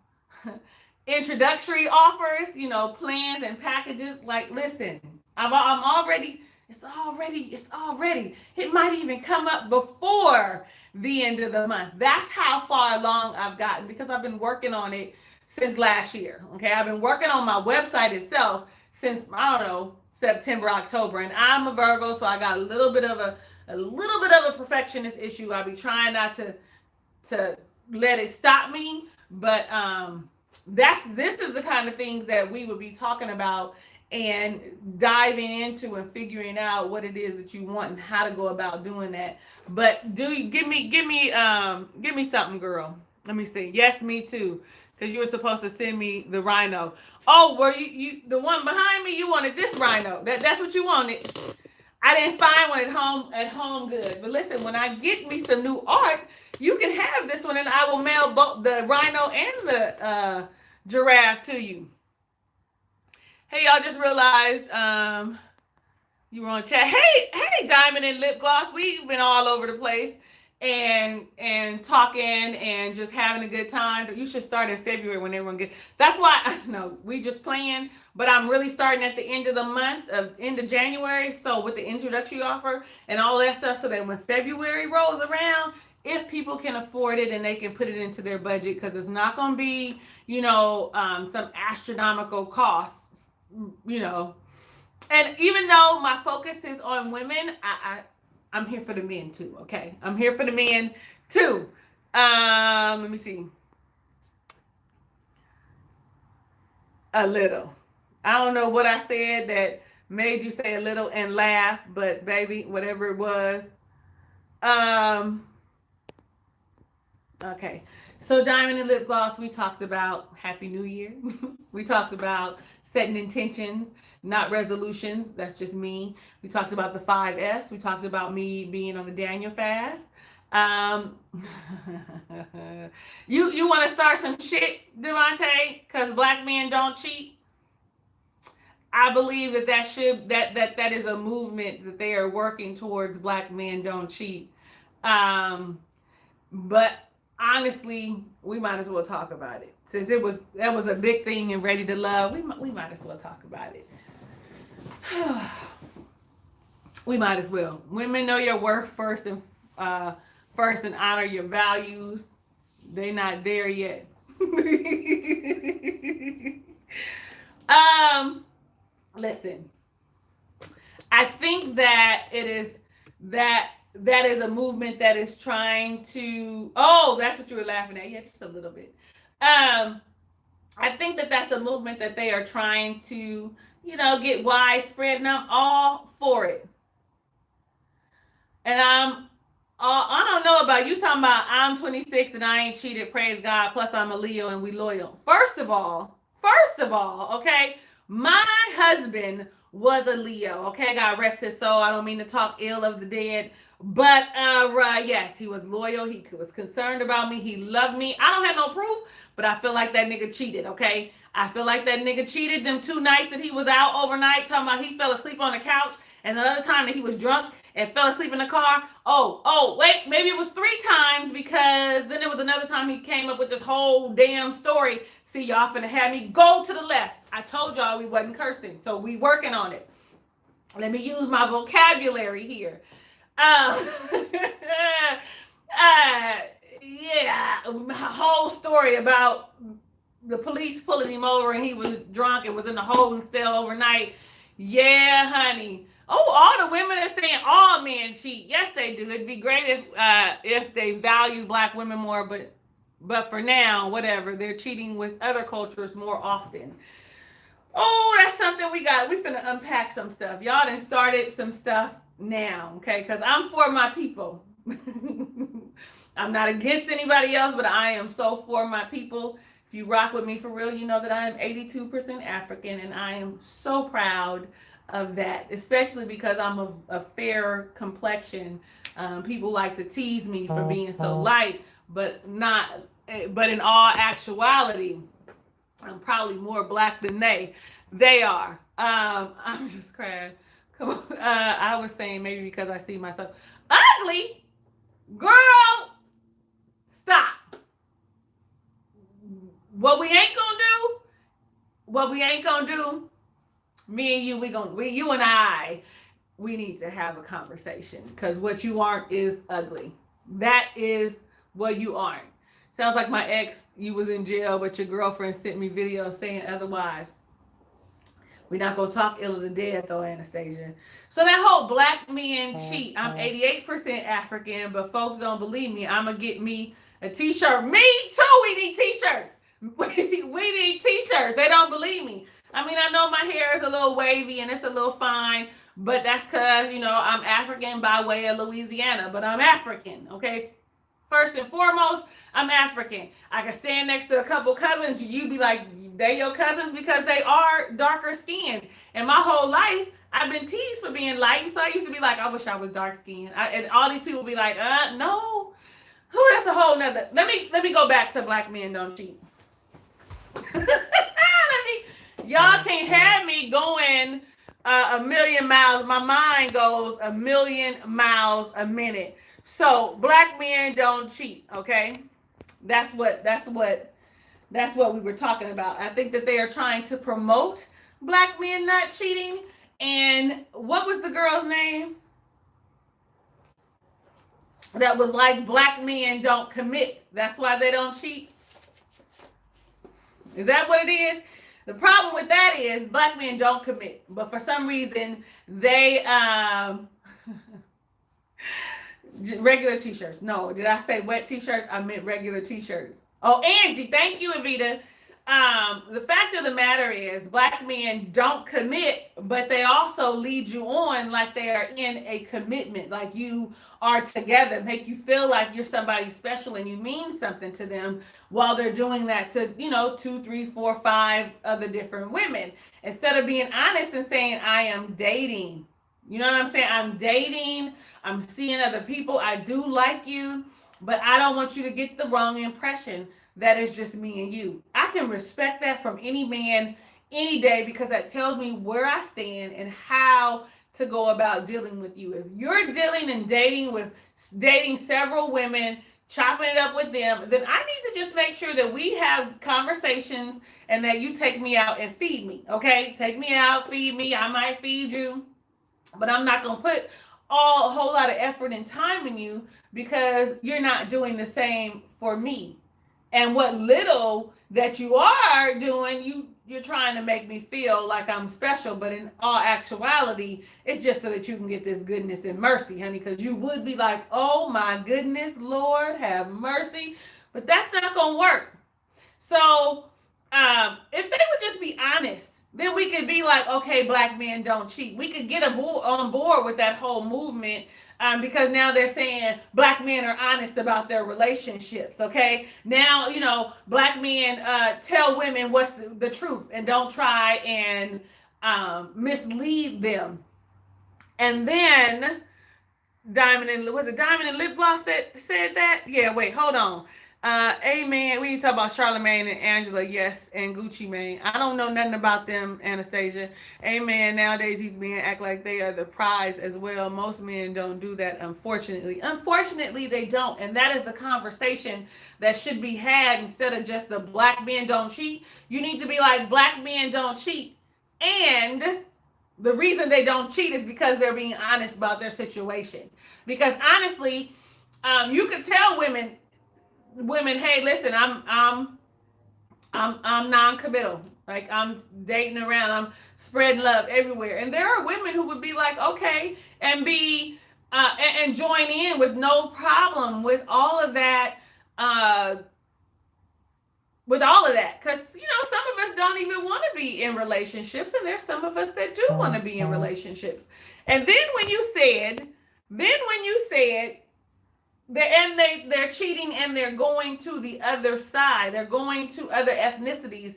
introductory offers, plans and packages. Like, listen, it's already. It might even come up before the end of the month. That's how far along I've gotten, because I've been working on it since last year. Okay, I've been working on my website itself since, I don't know, September, October, and I'm a Virgo, so I got a little bit of a perfectionist issue. I'll be trying not to let it stop me, but this is the kind of things that we would be talking about and diving into and figuring out what it is that you want and how to go about doing that. But give me something, girl. Let me see. Yes, me too. Because you were supposed to send me the rhino. Oh, were you the one behind me? You wanted this rhino. That's what you wanted. I didn't find one at home good. But listen, when I get me some new art, you can have this one, and I will mail both the rhino and the giraffe to you. Hey, y'all, just realized you were on chat. Hey, Diamond and Lip Gloss. We've been all over the place and talking and just having a good time. But you should start in February when everyone gets. That's why we just playing. But I'm really starting at the end of the month, end of January. So with the introductory offer and all that stuff, so that when February rolls around, if people can afford it and they can put it into their budget, because it's not going to be, some astronomical costs. And even though my focus is on women, I'm here for the men too. Okay, I'm here for the men too. Let me see. A little. I don't know what I said that made you say a little and laugh, but baby, whatever it was. Okay. So Diamond and Lip Gloss, we talked about Happy New Year. We talked about setting intentions, not resolutions. That's just me. We talked about the 5S. We talked about me being on the Daniel fast. You want to start some shit, Devontae, because black men don't cheat? I believe that is a movement that they are working towards. Black men don't cheat. But honestly, we might as well talk about it. Since that was a big thing and Ready to Love, we might as well talk about it. We might as well. Women, know your worth first and honor your values. They're not there yet. Listen, I think that it is that is a movement that is trying to. Oh, that's what you were laughing at. Yeah, just a little bit. I think that's a movement that they are trying to, get widespread, and I'm all for it. And I don't know about you talking about I'm 26 and I ain't cheated, praise God, plus I'm a Leo and we loyal. First of all, okay, my husband was a Leo, okay? God rest his soul. I don't mean to talk ill of the dead, but yes, he was loyal. He was concerned about me. He loved me. I don't have no proof, but I feel like that nigga cheated, okay? I feel like that nigga cheated them 2 nights that he was out overnight, talking about he fell asleep on the couch, and another time that he was drunk and fell asleep in the car. Oh, wait, maybe it was 3 times, because then there was another time he came up with this whole damn story. See, y'all finna have me go to the left. I told y'all we wasn't cursing, so we working on it. Let me use my vocabulary here. Yeah, a whole story about the police pulling him over and he was drunk and was in the holding cell overnight. Yeah, honey. Oh, all the women are saying all men cheat. Yes, they do. It'd be great if they value black women more, but for now, whatever. They're cheating with other cultures more often. Oh, that's something we finna unpack some stuff. Y'all done started some stuff now, okay? Because I'm for my people. I'm not against anybody else, but I am so for my people. If you rock with me for real, you know that I am 82% African, and I am so proud of that, especially because I'm a fair complexion. People like to tease me for being so light, but in all actuality, I'm probably more black than they are. I'm just crying. Come on. I was saying maybe because I see myself ugly. Girl, stop. What we ain't gonna do, me and you, you and I, we need to have a conversation, because what you aren't is ugly. That is what you aren't. Sounds like my ex, you was in jail, but your girlfriend sent me videos saying otherwise. We're not going to talk ill of the dead, though, Anastasia. So that whole black men cheat. I'm 88% African, but folks don't believe me. I'm going to get me a t-shirt. Me too, we need t-shirts. We need t-shirts. They don't believe me. I mean, I know my hair is a little wavy and it's a little fine, but that's because, I'm African by way of Louisiana, but I'm African, okay? First and foremost, I'm African. I can stand next to a couple cousins. You be like, they your cousins because they are darker skinned. And my whole life, I've been teased for being light. And so I used to be like, I wish I was dark skinned. And all these people be like, no. That's a whole nother. Let me go back to black men don't cheat. Y'all can't have me going a million miles. My mind goes a million miles a minute. So black men don't cheat, okay? That's what we were talking about. I think that they are trying to promote black men not cheating. And what was the girl's name? That was like, black men don't commit. That's why they don't cheat. Is that what it is? The problem with that is black men don't commit, but for some reason they regular t-shirts. No, did I say wet t-shirts? I meant regular t-shirts. Oh, Angie, thank you, Evita. The fact of the matter is black men don't commit, but they also lead you on like they are in a commitment, like you are together, make you feel like you're somebody special and you mean something to them while they're doing that to, 2, 3, 4, 5 other different women. Instead of being honest and saying, I am dating. You know what I'm saying? I'm dating. I'm seeing other people. I do like you, but I don't want you to get the wrong impression that it's just me and you. I can respect that from any man any day because that tells me where I stand and how to go about dealing with you. If you're dealing and dating several women, chopping it up with them, then I need to just make sure that we have conversations and that you take me out and feed me, okay? Take me out, feed me. I might feed you, but I'm not going to put a whole lot of effort and time in you because you're not doing the same for me. And what little that you are doing, you're trying to make me feel like I'm special, but in all actuality, it's just so that you can get this goodness and mercy, honey, because you would be like, oh my goodness, Lord, have mercy. But that's not going to work. So if they would just be honest, then we could be like, okay, black men don't cheat. We could get on board with that whole movement because now they're saying black men are honest about their relationships, okay? Now, black men tell women what's the truth and don't try and mislead them. And then Diamond and Lip Gloss that said that? Yeah, wait, hold on. Amen. We need to talk about Charlamagne and Angela, yes, and Gucci Mane. I don't know nothing about them, Anastasia. Amen. Nowadays, these men act like they are the prize as well. Most men don't do that, unfortunately. Unfortunately, they don't. And that is the conversation that should be had instead of just the black men don't cheat. You need to be like, black men don't cheat. And the reason they don't cheat is because they're being honest about their situation. Because honestly, you could tell women, hey, listen, I'm non-committal. Like, I'm dating around, I'm spreading love everywhere. And there are women who would be like, okay, and be and join in with no problem with all of that. Because some of us don't even want to be in relationships, and there's some of us that do want to be in relationships. And then when you said they're cheating and they're going to the other side. They're going to other ethnicities.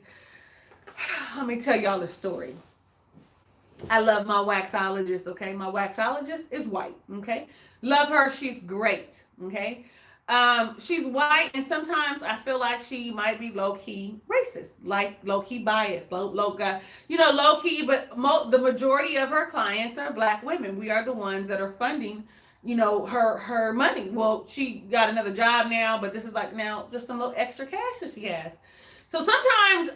Let me tell y'all a story. I love my waxologist, okay? My waxologist is white, okay? Love her. She's great, okay? She's white, and sometimes I feel like she might be low-key racist, like low-key biased, low-key, but the majority of her clients are black women. We are the ones that are funding her money. Well, she got another job now, but this is like now just some little extra cash that she has. So sometimes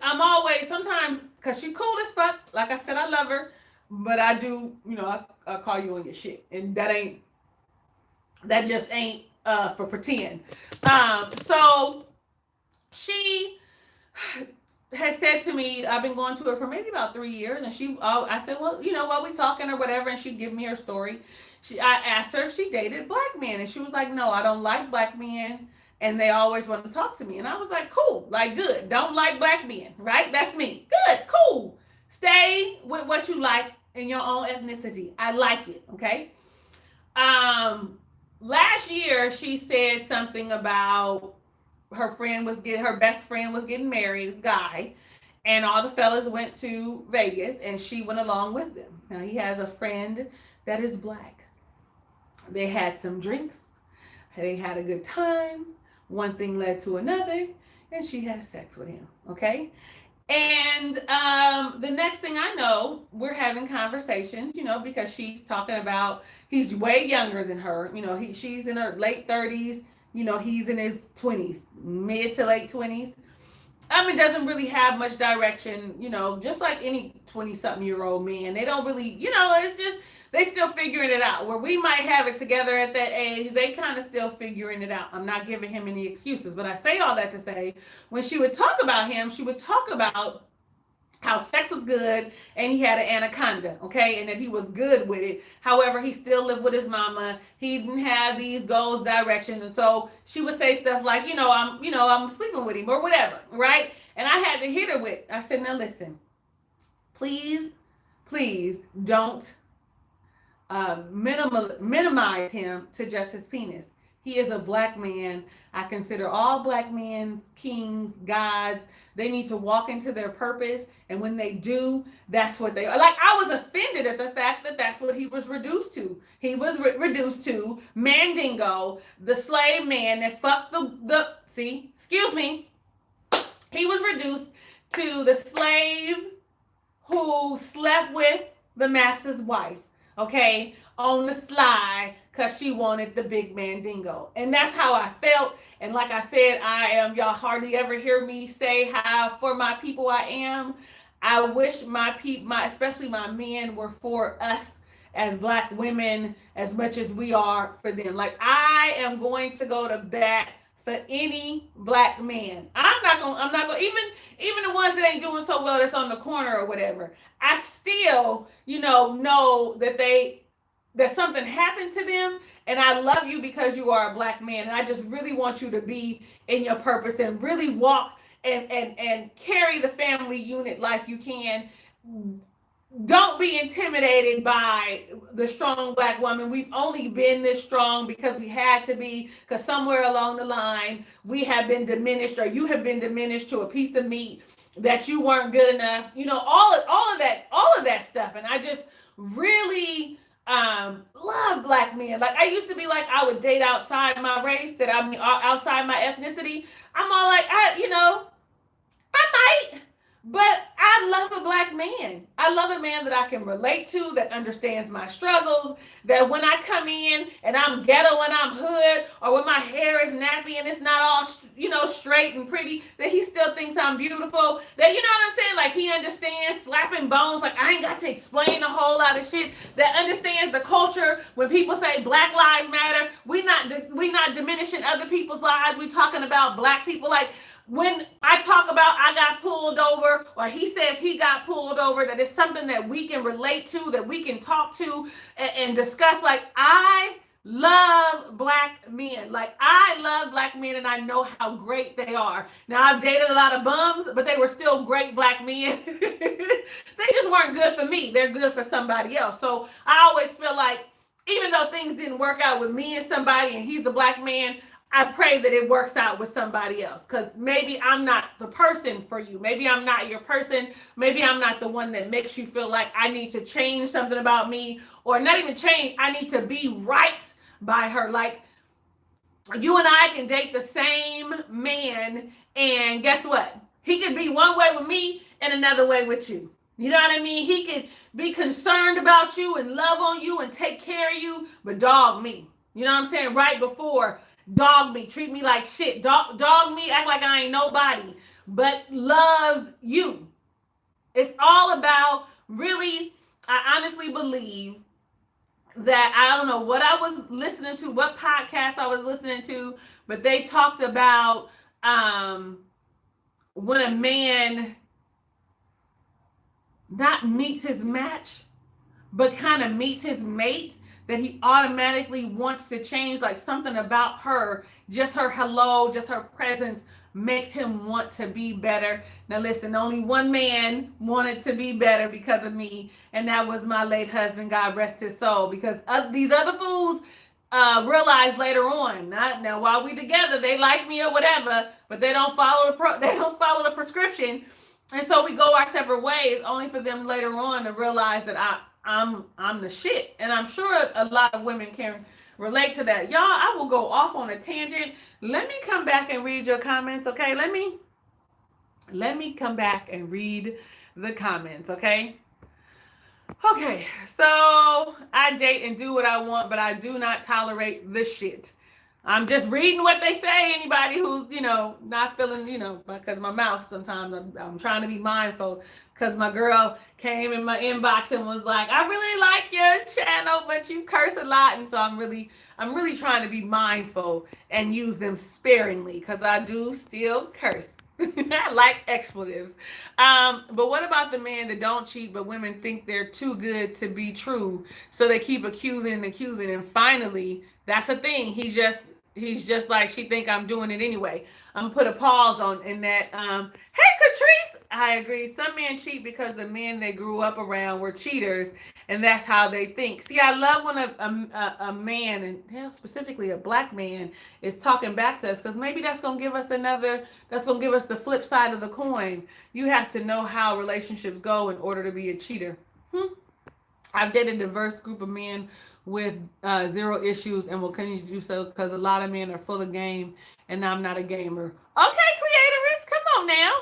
because she's cool as fuck. Like I said, I love her, but I do, I call you on your shit. And that just ain't for pretend. So she has said to me, I've been going to her for maybe about 3 years, and I said, well, while we talking or whatever, and she'd give me her story. I asked her if she dated black men, and she was like, no, I don't like black men, and they always want to talk to me. And I was like, cool, like, good. Don't like black men, right? That's me. Good, cool. Stay with what you like in your own ethnicity. I like it. Okay. Last year she said something about her best friend was getting married, guy, and all the fellas went to Vegas, and she went along with them. Now he has a friend that is black. They had some drinks. They had a good time. One thing led to another, and she had sex with him. Okay. And the next thing I know, we're having conversations, because she's talking about he's way younger than her. She's in her late 30s. He's in his 20s, mid to late 20s. Doesn't really have much direction, just like any 20-something-year-old man. They don't really, it's just, they still figuring it out. Where we might have it together at that age, they kind of still figuring it out. I'm not giving him any excuses, but I say all that to say, when she would talk about him, she would talk about how sex was good and he had an anaconda, okay, and that he was good with it. However, he still lived with his mama. He didn't have these goals, directions, and so she would say stuff like, I'm sleeping with him or whatever, right? And I had to hit her with, I said, now listen, please don't minimize him to just his penis. He is a black man. I consider all black men kings, gods. They need to walk into their purpose. And when they do, that's what they are. Like, I was offended at the fact that that's what he was reduced to. He was reduced to Mandingo, the slave man that fucked excuse me. He was reduced to the slave who slept with the master's wife, okay, on the sly, because she wanted the big Mandingo. And that's how I felt. And like I said, y'all hardly ever hear me say how for my people I am. I wish my especially my men, were for us as black women as much as we are for them. Like, I am going to go to bat for any black man. I'm not gonna, even the ones that ain't doing so well that's on the corner or whatever. I still, know that something happened to them, and I love you because you are a black man, and I just really want you to be in your purpose and really walk and carry the family unit like you can. Don't be intimidated by the strong black woman. We've only been this strong because we had to be, because somewhere along the line we have been diminished, or you have been diminished to a piece of meat that you weren't good enough. All of that stuff. And I just really love black men. Like, I used to be like, I would date outside my race, outside my ethnicity. I'm all like, I might. But I love a black man. I love a man that I can relate to, that understands my struggles, that when I come in and I'm ghetto and I'm hood, or when my hair is nappy and it's not all, straight and pretty, that he still thinks I'm beautiful. That, you know what I'm saying? Like, he understands slapping bones. Like, I ain't got to explain a whole lot of shit. That understands the culture. When people say Black Lives Matter, we not diminishing other people's lives. We talking about black people. Like, when I talk about I got pulled over, or he says he got pulled over, that it's something that we can relate to, that we can talk to and discuss. Like, I love black men. Like, I love black men, and I know how great they are. Now, I've dated a lot of bums, but they were still great black men. They just weren't good for me. They're good for somebody else. So I always feel like, even though things didn't work out with me and somebody, and he's a black man, I pray that it works out with somebody else, because maybe I'm not the person for you. Maybe I'm not your person. Maybe I'm not the one that makes you feel like I need to change something about me, or not even change. I need to be right by her. Like, you and I can date the same man, and guess what? He could be one way with me and another way with you. You know what I mean? He could be concerned about you and love on you and take care of you, but dog me. You know what I'm saying? Right before, dog me, treat me like shit, dog me, act like I ain't nobody, but loves you. It's all about, really, I honestly believe that, I don't know what I was listening to, what podcast I was listening to, but they talked about when a man not meets his match, but kind of meets his mate, that he automatically wants to change. Like something about her, just her hello, just her presence makes him want to be better. Now listen, only one man wanted to be better because of me, and that was my late husband, God rest his soul, because these other fools realized later on, not now while we together, they like me or whatever, but they don't follow the prescription, and so we go our separate ways, only for them later on to realize that I'm the shit. And I'm sure a lot of women can relate to that. Y'all, I will go off on a tangent. Let me come back and read your comments, okay? Let me come back and read the comments, okay? Okay, so I date and do what I want, but I do not tolerate this shit. I'm just reading what they say. Anybody who's, not feeling, because my mouth sometimes, I'm trying to be mindful, because my girl came in my inbox and was like, I really like your channel, but you curse a lot. And so I'm really trying to be mindful and use them sparingly, because I do still curse. I like expletives. But what about the men that don't cheat, but women think they're too good to be true, so they keep accusing and accusing, and finally, that's the thing. He's just like, she think I'm doing it anyway. I'm gonna put a pause on in that. Hey, Catrice, I agree. Some men cheat because the men they grew up around were cheaters, and that's how they think. See, I love when a man, and specifically a black man, is talking back to us, because maybe that's gonna give us the flip side of the coin. You have to know how relationships go in order to be a cheater. I've dated a diverse group of men with zero issues, and will continue to do so, because a lot of men are full of game, and I'm not a gamer. Okay, creatorist, come on now.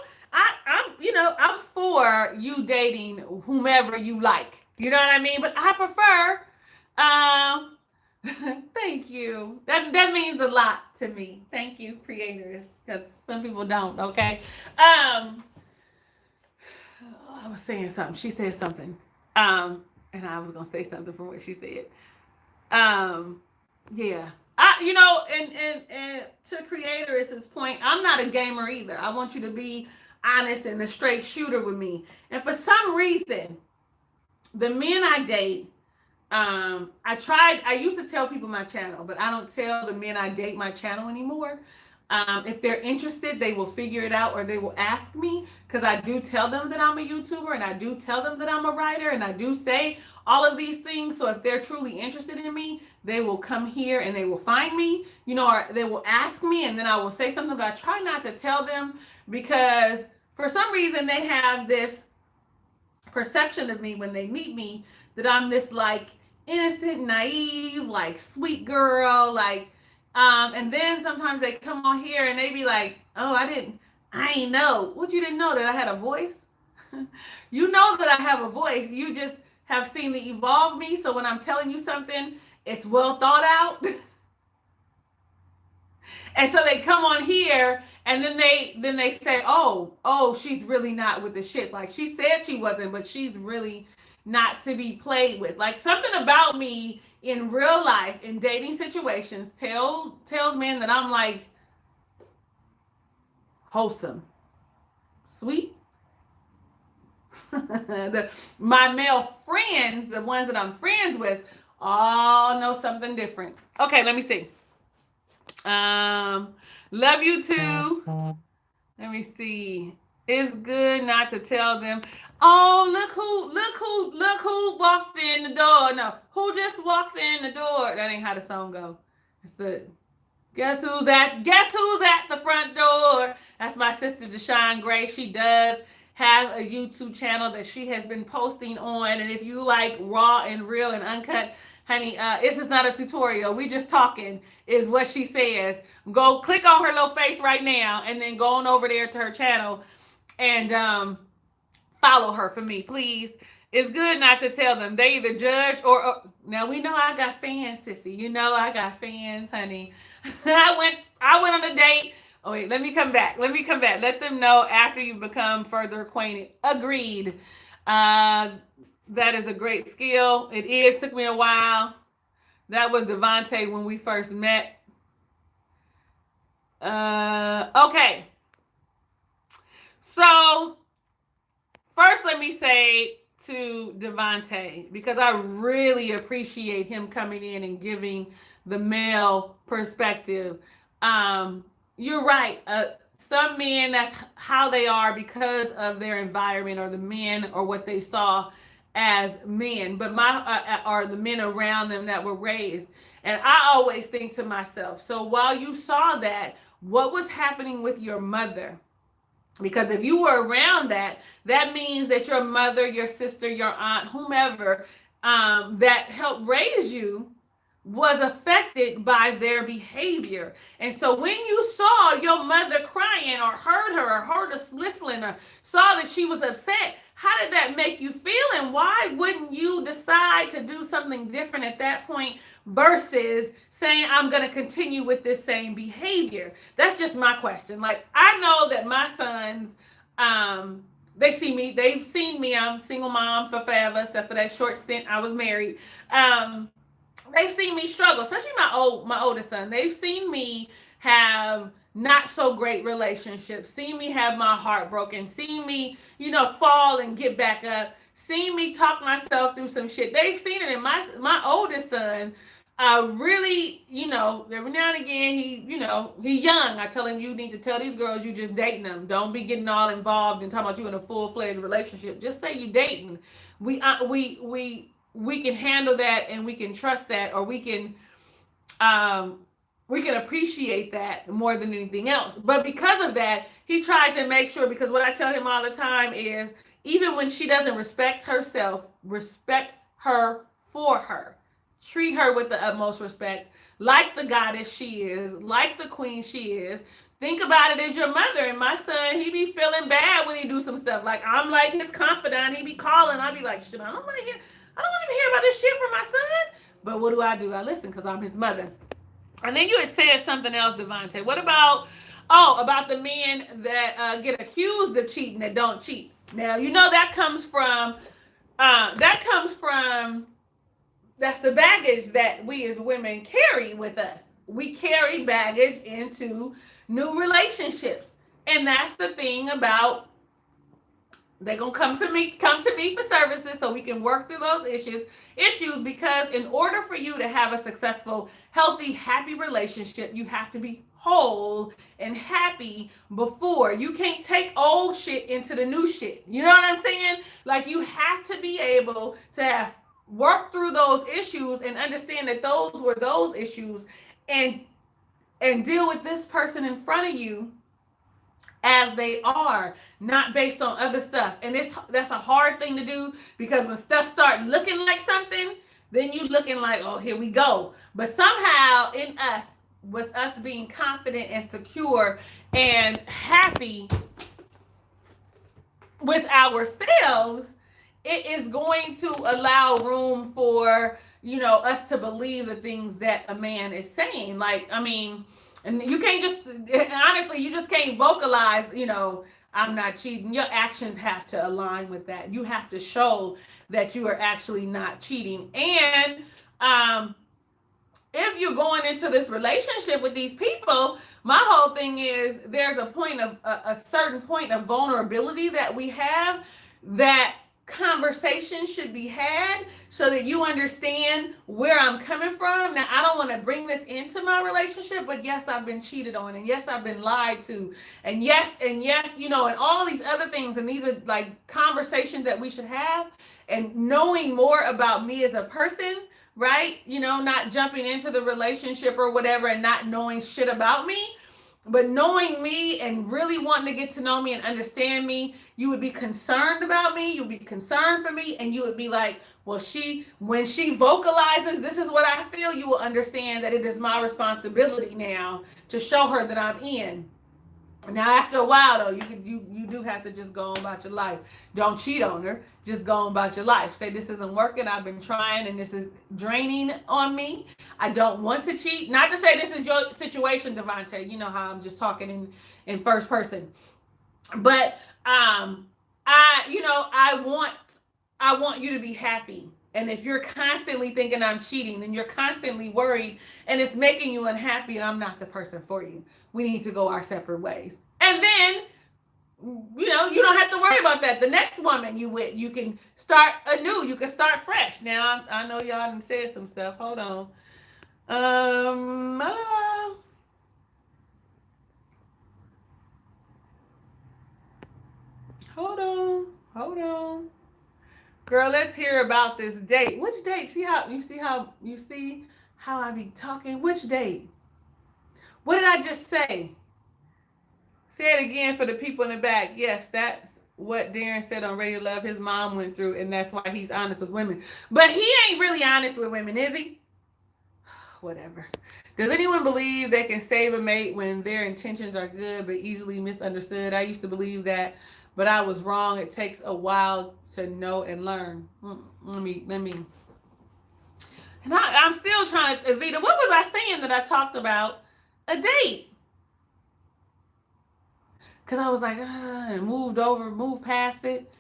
I'm for you dating whomever you like. You know what I mean? But I prefer. Thank you. That means a lot to me. Thank you, creators, because some people don't. Okay. I was saying something. She said something. And I was gonna say something from what she said. Yeah. And to creator's point, I'm not a gamer either. I want you to be honest and a straight shooter with me. And for some reason, the men I date, I used to tell people my channel, but I don't tell the men I date my channel anymore. If they're interested, they will figure it out, or they will ask me, because I do tell them that I'm a YouTuber, and I do tell them that I'm a writer, and I do say all of these things. So if they're truly interested in me, they will come here and they will find me, or they will ask me, and then I will say something, but I try not to tell them, because for some reason they have this perception of me when they meet me, that I'm this like innocent, naive, like sweet girl, like, and then sometimes they come on here and they be like, oh, I ain't know. What, you didn't know that I had a voice? You know that I have a voice. You just have seen the evolve me. So when I'm telling you something, it's well thought out. And so they come on here and then they say, oh, she's really not with the shits. Like, she said she wasn't, but she's really not to be played with. Like, something about me in real life, in dating situations, tells men that I'm like wholesome, sweet. My male friends, the ones that I'm friends with, all know something different. Okay, let me see. Love you too. Let me see. It's good not to tell them. Oh, look who walked in the door. No, who just walked in the door? That ain't how the song go. It's a guess who's at the front door. That's my sister Deshawn Gray. She does have a YouTube channel that she has been posting on, and if you like raw and real and uncut, honey, this is not a tutorial. We just talking, is what she says. Go click on her little face right now, and then go on over there to her channel and follow her for me, please. It's good not to tell them. They either judge or now we know I got fans, sissy. You know I got fans, honey. I went on a date. Oh wait, let me come back. Let them know after you become further acquainted. Agreed. That is a great skill. It is. Took me a while. That was Devontae when we first met. Okay. So first, let me say to Devontae because I really appreciate him coming in and giving the male perspective. You're right. Some men, that's how they are because of their environment or the men or what they saw as men, but are the men around them that were raised. And I always think to myself, so while you saw that, what was happening with your mother? Because if you were around that, that means that your mother, your sister, your aunt, whomever that helped raise you was affected by their behavior. And so when you saw your mother crying or heard her sniffling or saw that she was upset, how did that make you feel? And why wouldn't you decide to do something different at that point versus saying, I'm going to continue with this same behavior? That's just my question. Like, I know that my sons, they've seen me, I'm a single mom for forever, except for that short stint I was married. They've seen me struggle, especially my oldest son. They've seen me have not so great relationships, seen me have my heart broken, seen me, fall and get back up, seen me talk myself through some shit. They've seen it. And my oldest son, really, every now and again, he's young. I tell him, you need to tell these girls you just dating them. Don't be getting all involved and talking about you in a full-fledged relationship. Just say you dating. We can handle that and we can trust that, or we can appreciate that more than anything else. But because of that, he tried to make sure, because what I tell him all the time is, even when she doesn't respect herself, respect her for her. Treat her with the utmost respect, like the goddess she is, like the queen she is. Think about it as your mother. And my son, he be feeling bad when he do some stuff. Like, I'm like his confidant. He be calling. I be like, shit, I don't want to hear about this shit from my son. But what do? I listen because I'm his mother. And then you had said something else, Devontae. What about the men that get accused of cheating that don't cheat? Now, that comes from that's the baggage that we as women carry with us. We carry baggage into new relationships. And that's the thing about, they're going to come to me for services so we can work through those issues, because in order for you to have a successful, healthy, happy relationship, you have to be whole and happy before. You can't take old shit into the new shit. You know what I'm saying? Like, you have to be able to have work through those issues and understand that those were those issues, and deal with this person in front of you as they are, not based on other stuff. And that's a hard thing to do, because when stuff start looking like something, then you looking like, oh, here we go. But somehow in us, with us being confident and secure and happy with ourselves, it is going to allow room for, us to believe the things that a man is saying. Like, I mean, and you can't you just can't vocalize, I'm not cheating. Your actions have to align with that. You have to show that you are actually not cheating. And if you're going into this relationship with these people, my whole thing is, there's a certain point of vulnerability that we have, that conversation should be had so that you understand where I'm coming from. Now, I don't want to bring this into my relationship, but yes, I've been cheated on, and yes, I've been lied to, and yes, and all of these other things. And these are like conversations that we should have, and knowing more about me as a person, right? Not jumping into the relationship or whatever and not knowing shit about me. But knowing me and really wanting to get to know me and understand me, you would be concerned about me, you would be concerned for me, and you would be like, well, when she vocalizes, this is what I feel, you will understand that it is my responsibility now to show her that I'm in. Now, after a while, though, you do have to just go on about your life. Don't cheat on her. Just go on about your life. Say, this isn't working. I've been trying, and this is draining on me. I don't want to cheat. Not to say this is your situation, Devontae. You know how I'm just talking in first person. But I want you to be happy. And if you're constantly thinking I'm cheating, then you're constantly worried, and it's making you unhappy, and I'm not the person for you. We need to go our separate ways. And then you know, you don't have to worry about that. The next woman you with, you can start anew. You can start fresh. Now, I know y'all done said some stuff. Hold on. Hold on. Girl, let's hear about this date. Which date? You see how I be talking? Which date? What did I just say? Say it again for the people in the back. Yes, that's what Darren said on Radio Love his mom went through, and that's why he's honest with women. But he ain't really honest with women, is he? Whatever. Does anyone believe they can save a mate when their intentions are good but easily misunderstood? I used to believe that, but I was wrong. It takes a while to know and learn. Let me. And I'm still trying to, Evita, what was I saying that I talked about a date? Because I was like, and moved past it.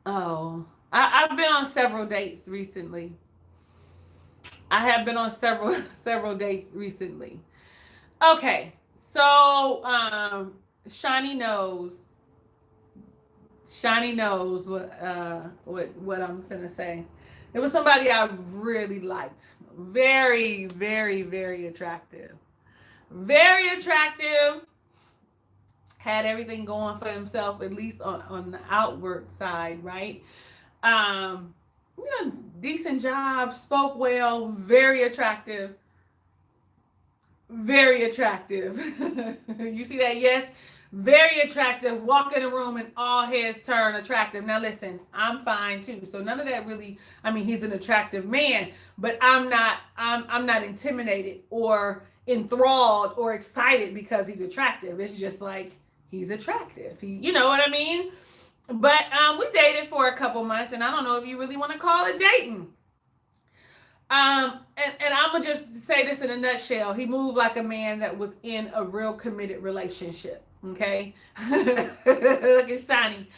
Oh, I've been on several dates recently. I have been on several dates recently. Okay, so Shani knows what I'm gonna say. It was somebody I really liked. Very, very, very attractive. Very attractive. Had everything going for himself, at least on the outward side, right? Decent job, spoke well, very attractive. Very attractive. You see that? Yes. Very attractive. Walk in the room and all heads turn attractive. Now listen, I'm fine too. So none of that really, he's an attractive man, but I'm not intimidated or enthralled or excited because he's attractive. It's just like, he's attractive. You know what I mean? But we dated for a couple months, and I don't know if you really want to call it dating. And I'm going to just say this in a nutshell. He moved like a man that was in a real committed relationship. Okay? Look at Shiny.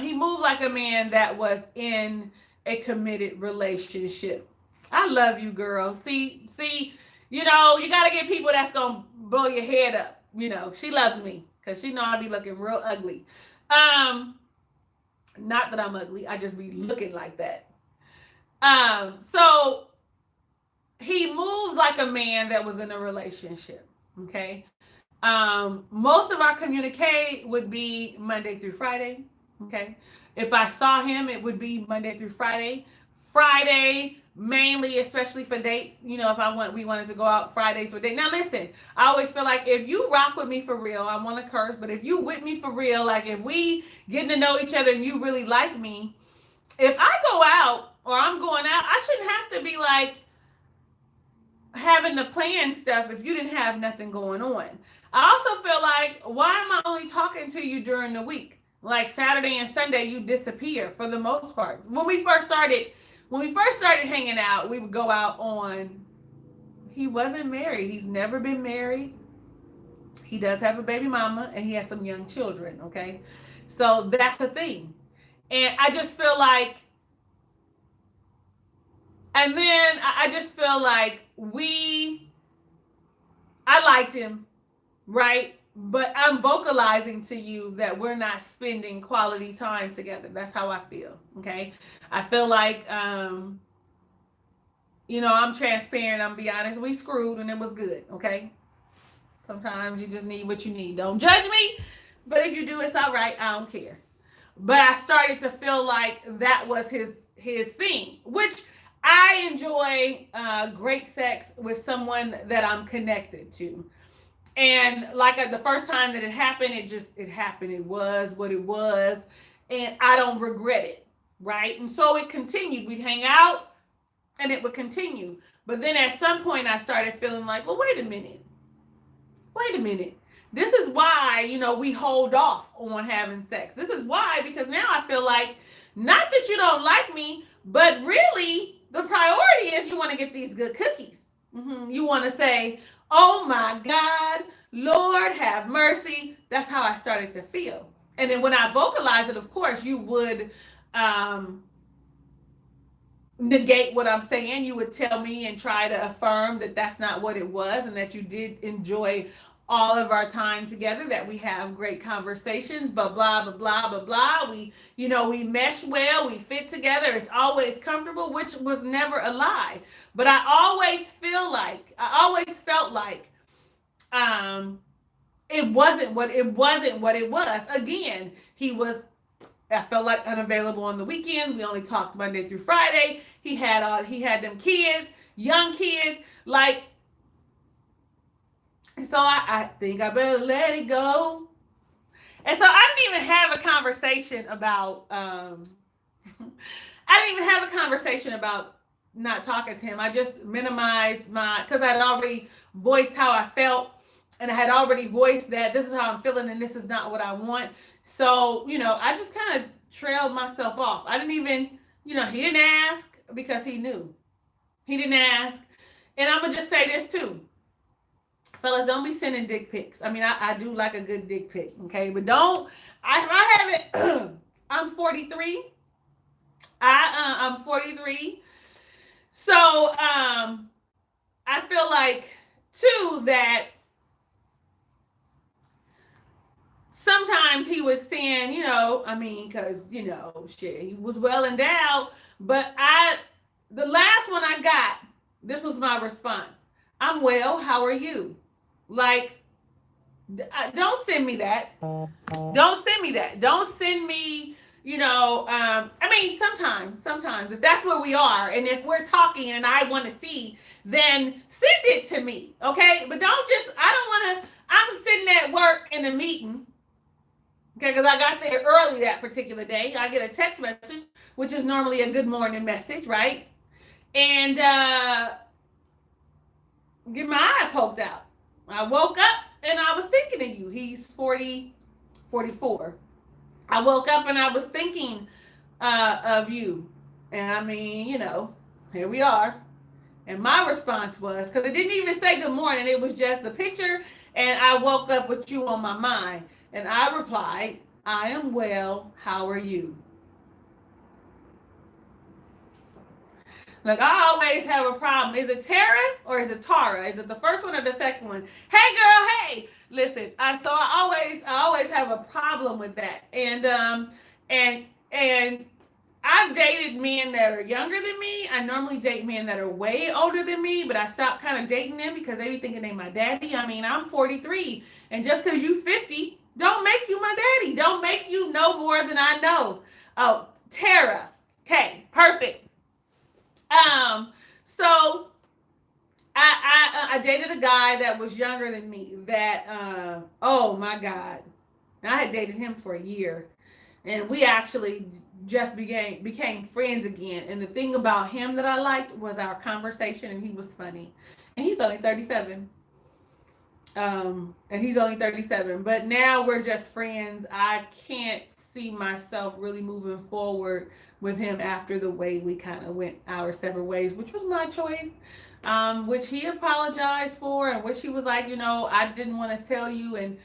He moved like a man that was in a committed relationship. I love you, girl. See, you got to get people that's going to blow your head up. She loves me because she know I be looking real ugly. Not that I'm ugly. I just be looking like that. So he moved like a man that was in a relationship. Okay. Most of our communique would be Monday through Friday. Okay. If I saw him, it would be Monday through Friday. Friday, mainly, especially for dates. If we wanted to go out Fridays for dates. Now listen, I always feel like if you rock with me for real, I want to curse, but if you with me for real, like if we getting to know each other and you really like me, if I go out or I'm going out, I shouldn't have to be like having to plan stuff if you didn't have nothing going on. I also feel like, why am I only talking to you during the week? Like Saturday and Sunday, you disappear for the most part. When we first started hanging out, we would go out on, he wasn't married. He's never been married. He does have a baby mama and he has some young children. Okay. So that's the thing. And I just feel like, and then I just feel like I liked him, right? But I'm vocalizing to you that we're not spending quality time together. That's how I feel, okay? I feel like, I'm transparent. I'm be honest. We screwed and it was good, okay? Sometimes you just need what you need. Don't judge me, but if you do, it's all right. I don't care. But I started to feel like that was his thing, which I enjoy great sex with someone that I'm connected to. And like the first time that it happened, it happened. It was what it was. And I don't regret it. Right. And so it continued. We'd hang out and it would continue. But then at some point I started feeling like, well, wait a minute. This is why, we hold off on having sex. This is why, because now I feel like, not that you don't like me, but really the priority is you want to get these good cookies. You want to say, oh my God, Lord have mercy. That's how I started to feel. And then when I vocalize it, of course, you would negate what I'm saying. You would tell me and try to affirm that that's not what it was and that you did enjoy all of our time together, that we have great conversations, but blah, blah, blah, blah, blah. We mesh well, we fit together. It's always comfortable, which was never a lie. But I always felt like it wasn't what it was. Again, I felt like unavailable on the weekends. We only talked Monday through Friday. He had them kids, young kids, like. And so I think I better let it go. And so I didn't even have a conversation about not talking to him. I just minimized because I had already voiced how I felt, and I had already voiced that this is how I'm feeling and this is not what I want. So, I just kind of trailed myself off. I didn't even, he didn't ask because he knew. He didn't ask. And I'm going to just say this too. Fellas, don't be sending dick pics. I mean, I do like a good dick pic, okay? But I haven't, I'm 43. I'm 43. So, I feel like, too, that sometimes he was saying, because, shit, he was well endowed. But the last one I got, this was my response. I'm well, how are you? Like, don't send me that. Don't send me that. Don't send me, sometimes if that's where we are, and if we're talking and I want to see, then send it to me, okay? But I'm sitting at work in a meeting, okay, because I got there early that particular day. I get a text message, which is normally a good morning message, right? And get my eye poked out. I woke up and I was thinking of you. He's 44. I woke up and I was thinking of you. And I mean, here we are. And my response was, because it didn't even say good morning, it was just the picture, and I woke up with you on my mind. And I replied, I am well, how are you? Look, I always have a problem. Is it Tara or is it Tara? Is it the first one or the second one? Hey, girl, hey. Listen, I always have a problem with that. And I've dated men that are younger than me. I normally date men that are way older than me, but I stopped kind of dating them because they be thinking they my daddy. I mean, I'm 43, and just because you 50, don't make you my daddy. Don't make you know more than I know. Oh, Tara. Okay, perfect. So I dated a guy that was younger than me that, oh my God, I had dated him for a year, and we actually just became friends again. And the thing about him that I liked was our conversation, and he was funny, and he's only 37. But now we're just friends. I can't see myself really moving forward with him after the way we kind of went our separate ways, which was my choice, which he apologized for, and which he was like, I didn't want to tell you, and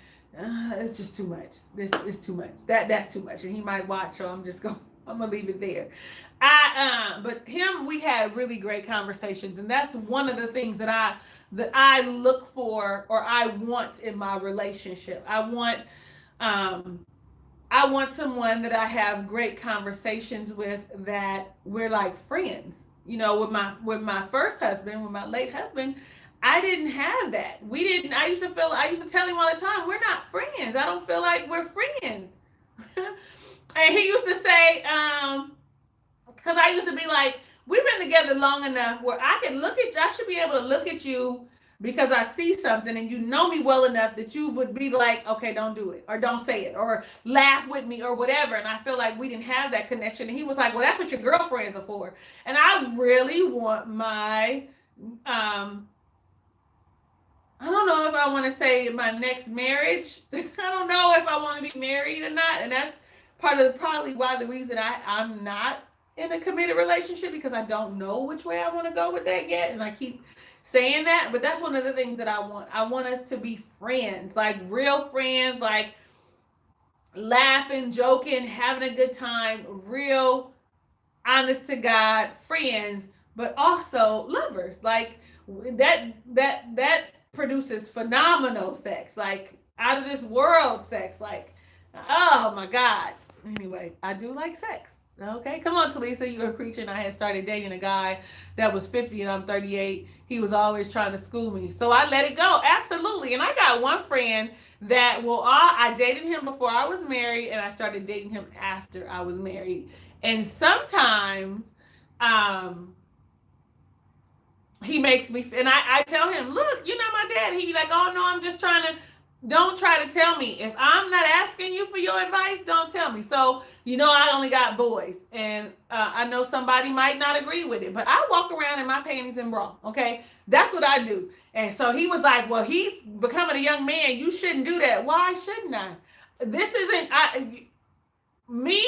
it's just too much. It's too much. That's too much, and he might watch, so I'm gonna leave it there. But him, we had really great conversations, and that's one of the things that I look for, or I want in my relationship. I want someone that I have great conversations with, that we're like friends. With my first husband, with my late husband, I didn't have that. I used to tell him all the time, we're not friends. I don't feel like we're friends. And he used to say, because I used to be like, we've been together long enough where I can look at you. I should be able to look at you because I see something, and you know me well enough that you would be like, okay, don't do it, or don't say it, or laugh with me, or whatever. And I feel like we didn't have that connection. And he was like, well, that's what your girlfriends are for. And I really want my, I don't know if I want to say my next marriage. I don't know if I want to be married or not. And that's probably why the reason I'm not in a committed relationship, because I don't know which way I want to go with that yet. And I keep saying that, but that's one of the things that I want. I want us to be friends, like real friends, like laughing, joking, having a good time, real honest to God friends, but also lovers. Like that produces phenomenal sex, like out of this world sex. Like, oh my God. Anyway, I do like sex. Okay, come on, Talisa. You were preaching. I had started dating a guy that was 50 and I'm 38. He was always trying to school me. So I let it go. Absolutely. And I got one friend that, well, I dated him before I was married and I started dating him after I was married. And sometimes he makes me, and I tell him, look, you're not my dad. He'd be like, oh no, I'm just trying to, don't try to tell me. If I'm not asking you for your advice, don't tell me. So, I only got boys. And I know somebody might not agree with it, but I walk around in my panties and bra, okay? That's what I do. And so he was like, well, he's becoming a young man. You shouldn't do that. Why shouldn't I? This isn't, me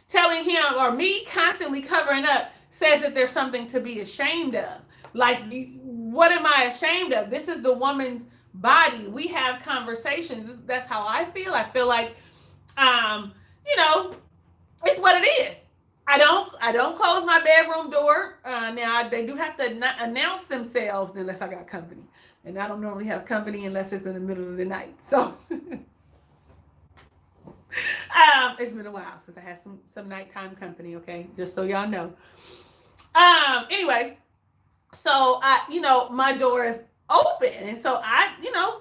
telling him or me constantly covering up says that there's something to be ashamed of. Like, what am I ashamed of? This is the woman's body. We have conversations. That's how I feel. I feel like, it's what it is. I don't close my bedroom door. Now they do have to announce themselves unless I got company, and I don't normally have company unless it's in the middle of the night. So it's been a while since I had some nighttime company. Okay, just so y'all know. Anyway, so my door is open, and so I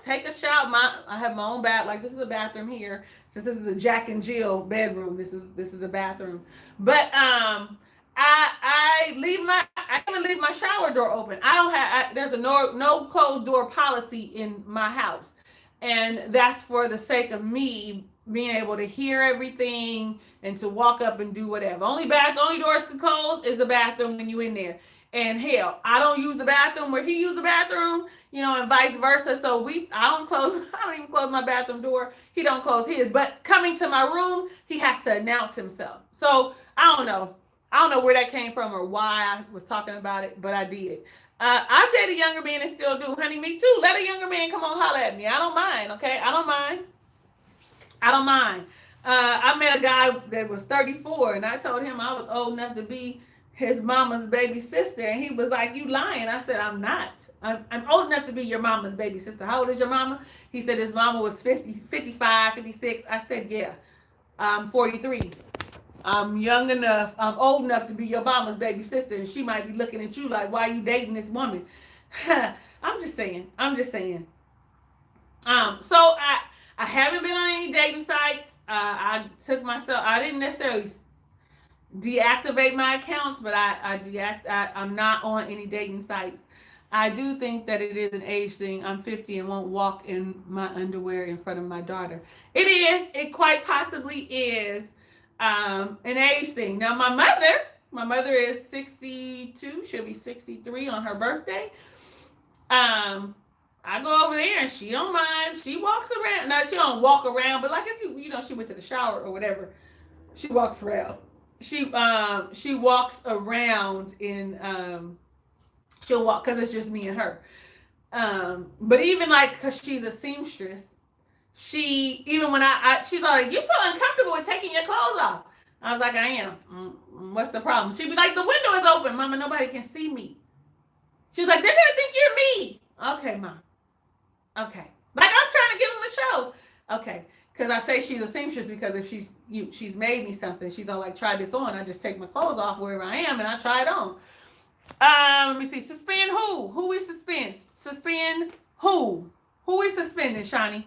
take a shower. I have my own bath. Like, this is a bathroom here, since this is a Jack and Jill bedroom. This is a bathroom, but I even leave my shower door open. There's a no closed door policy in my house, and that's for the sake of me being able to hear everything and to walk up and do whatever. Only doors can close is the bathroom when you in there. And hell, I don't use the bathroom where he used the bathroom, and vice versa. So I don't even close my bathroom door. He don't close his. But coming to my room, he has to announce himself. So I don't know where that came from or why I was talking about it, but I did. I've dated younger men and still do. Honey, me too. Let a younger man come on holler at me. I don't mind, okay? I don't mind. I met a guy that was 34, and I told him I was old enough to be his mama's baby sister, and he was like, you lying. I said, I'm not. I'm old enough to be your mama's baby sister. How old is your mama? He said his mama was 50, 55, 56. I said, yeah, I'm 43. I'm young enough, I'm old enough to be your mama's baby sister, and she might be looking at you like, why are you dating this woman? I'm just saying. So I haven't been on any dating sites. I didn't necessarily deactivate my accounts, but I'm not on any dating sites. I do think that it is an age thing. I'm 50 and won't walk in my underwear in front of my daughter. It quite possibly is an age thing. Now my mother is 62, she'll be 63 on her birthday. I go over there and she don't mind. She walks around. Now she don't walk around, but like if she went to the shower or whatever, she walks around. She walks around in she'll walk because it's just me and her. But even like because she's a seamstress, even when she's like, you're so uncomfortable with taking your clothes off. I was like, I am. What's the problem? She'd be like, the window is open, Mama. Nobody can see me. She's like, they're gonna think you're me. Okay, Mom. Okay. Like I'm trying to give them a show. Okay. Because I say she's a seamstress because if she's made me something, she's all like, try this on. I just take my clothes off wherever I am and I try it on. Let me see. Suspend who? Who we suspend? Suspend who? Who we suspending, Shani?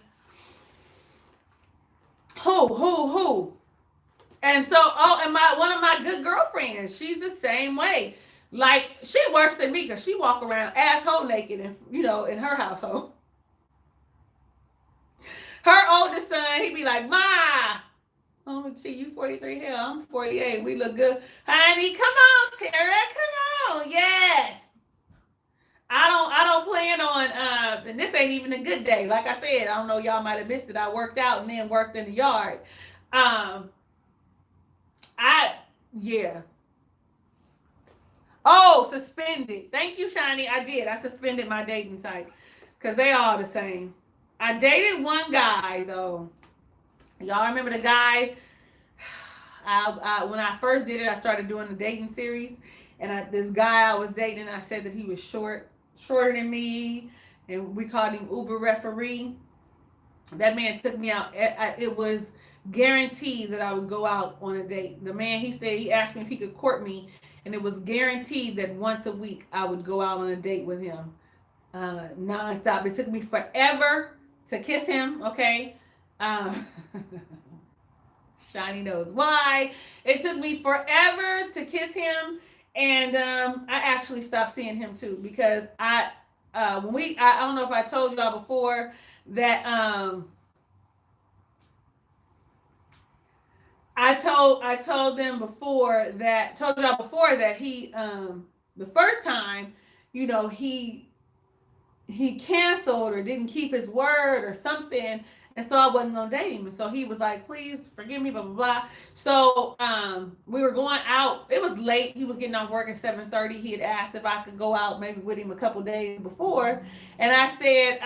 Who? And so, and one of my good girlfriends, she's the same way. Like, she worse than me because she walk around asshole naked and in her household. Her oldest son, he be like, Ma, oh, see, you 43, hell, I'm 48. We look good. Honey, come on, Tara, come on. Yes. I don't plan on, and this ain't even a good day. Like I said, I don't know, y'all might have missed it. I worked out and then worked in the yard. Yeah. Oh, suspended. Thank you, Shiny. I did. I suspended my dating site because they all the same. I dated one guy, though. Y'all remember the guy? When I first did it, I started doing the dating series. And this guy I was dating, I said that he was shorter than me. and we called him Uber referee. That man took me out. It was guaranteed that I would go out on a date. The man, he said, he asked me if he could court me, and it was guaranteed that once a week I would go out on a date with him, nonstop. It took me forever to kiss him. Okay. Shiny knows why. It took me forever to kiss him, and I actually stopped seeing him too, because I don't know if I told y'all before that I told y'all before that he the first time, he canceled or didn't keep his word or something. And so I wasn't gonna date him. And so he was like, please forgive me, blah, blah, blah. So we were going out. It was late. He was getting off work at 7:30. He had asked if I could go out maybe with him a couple days before. And I said,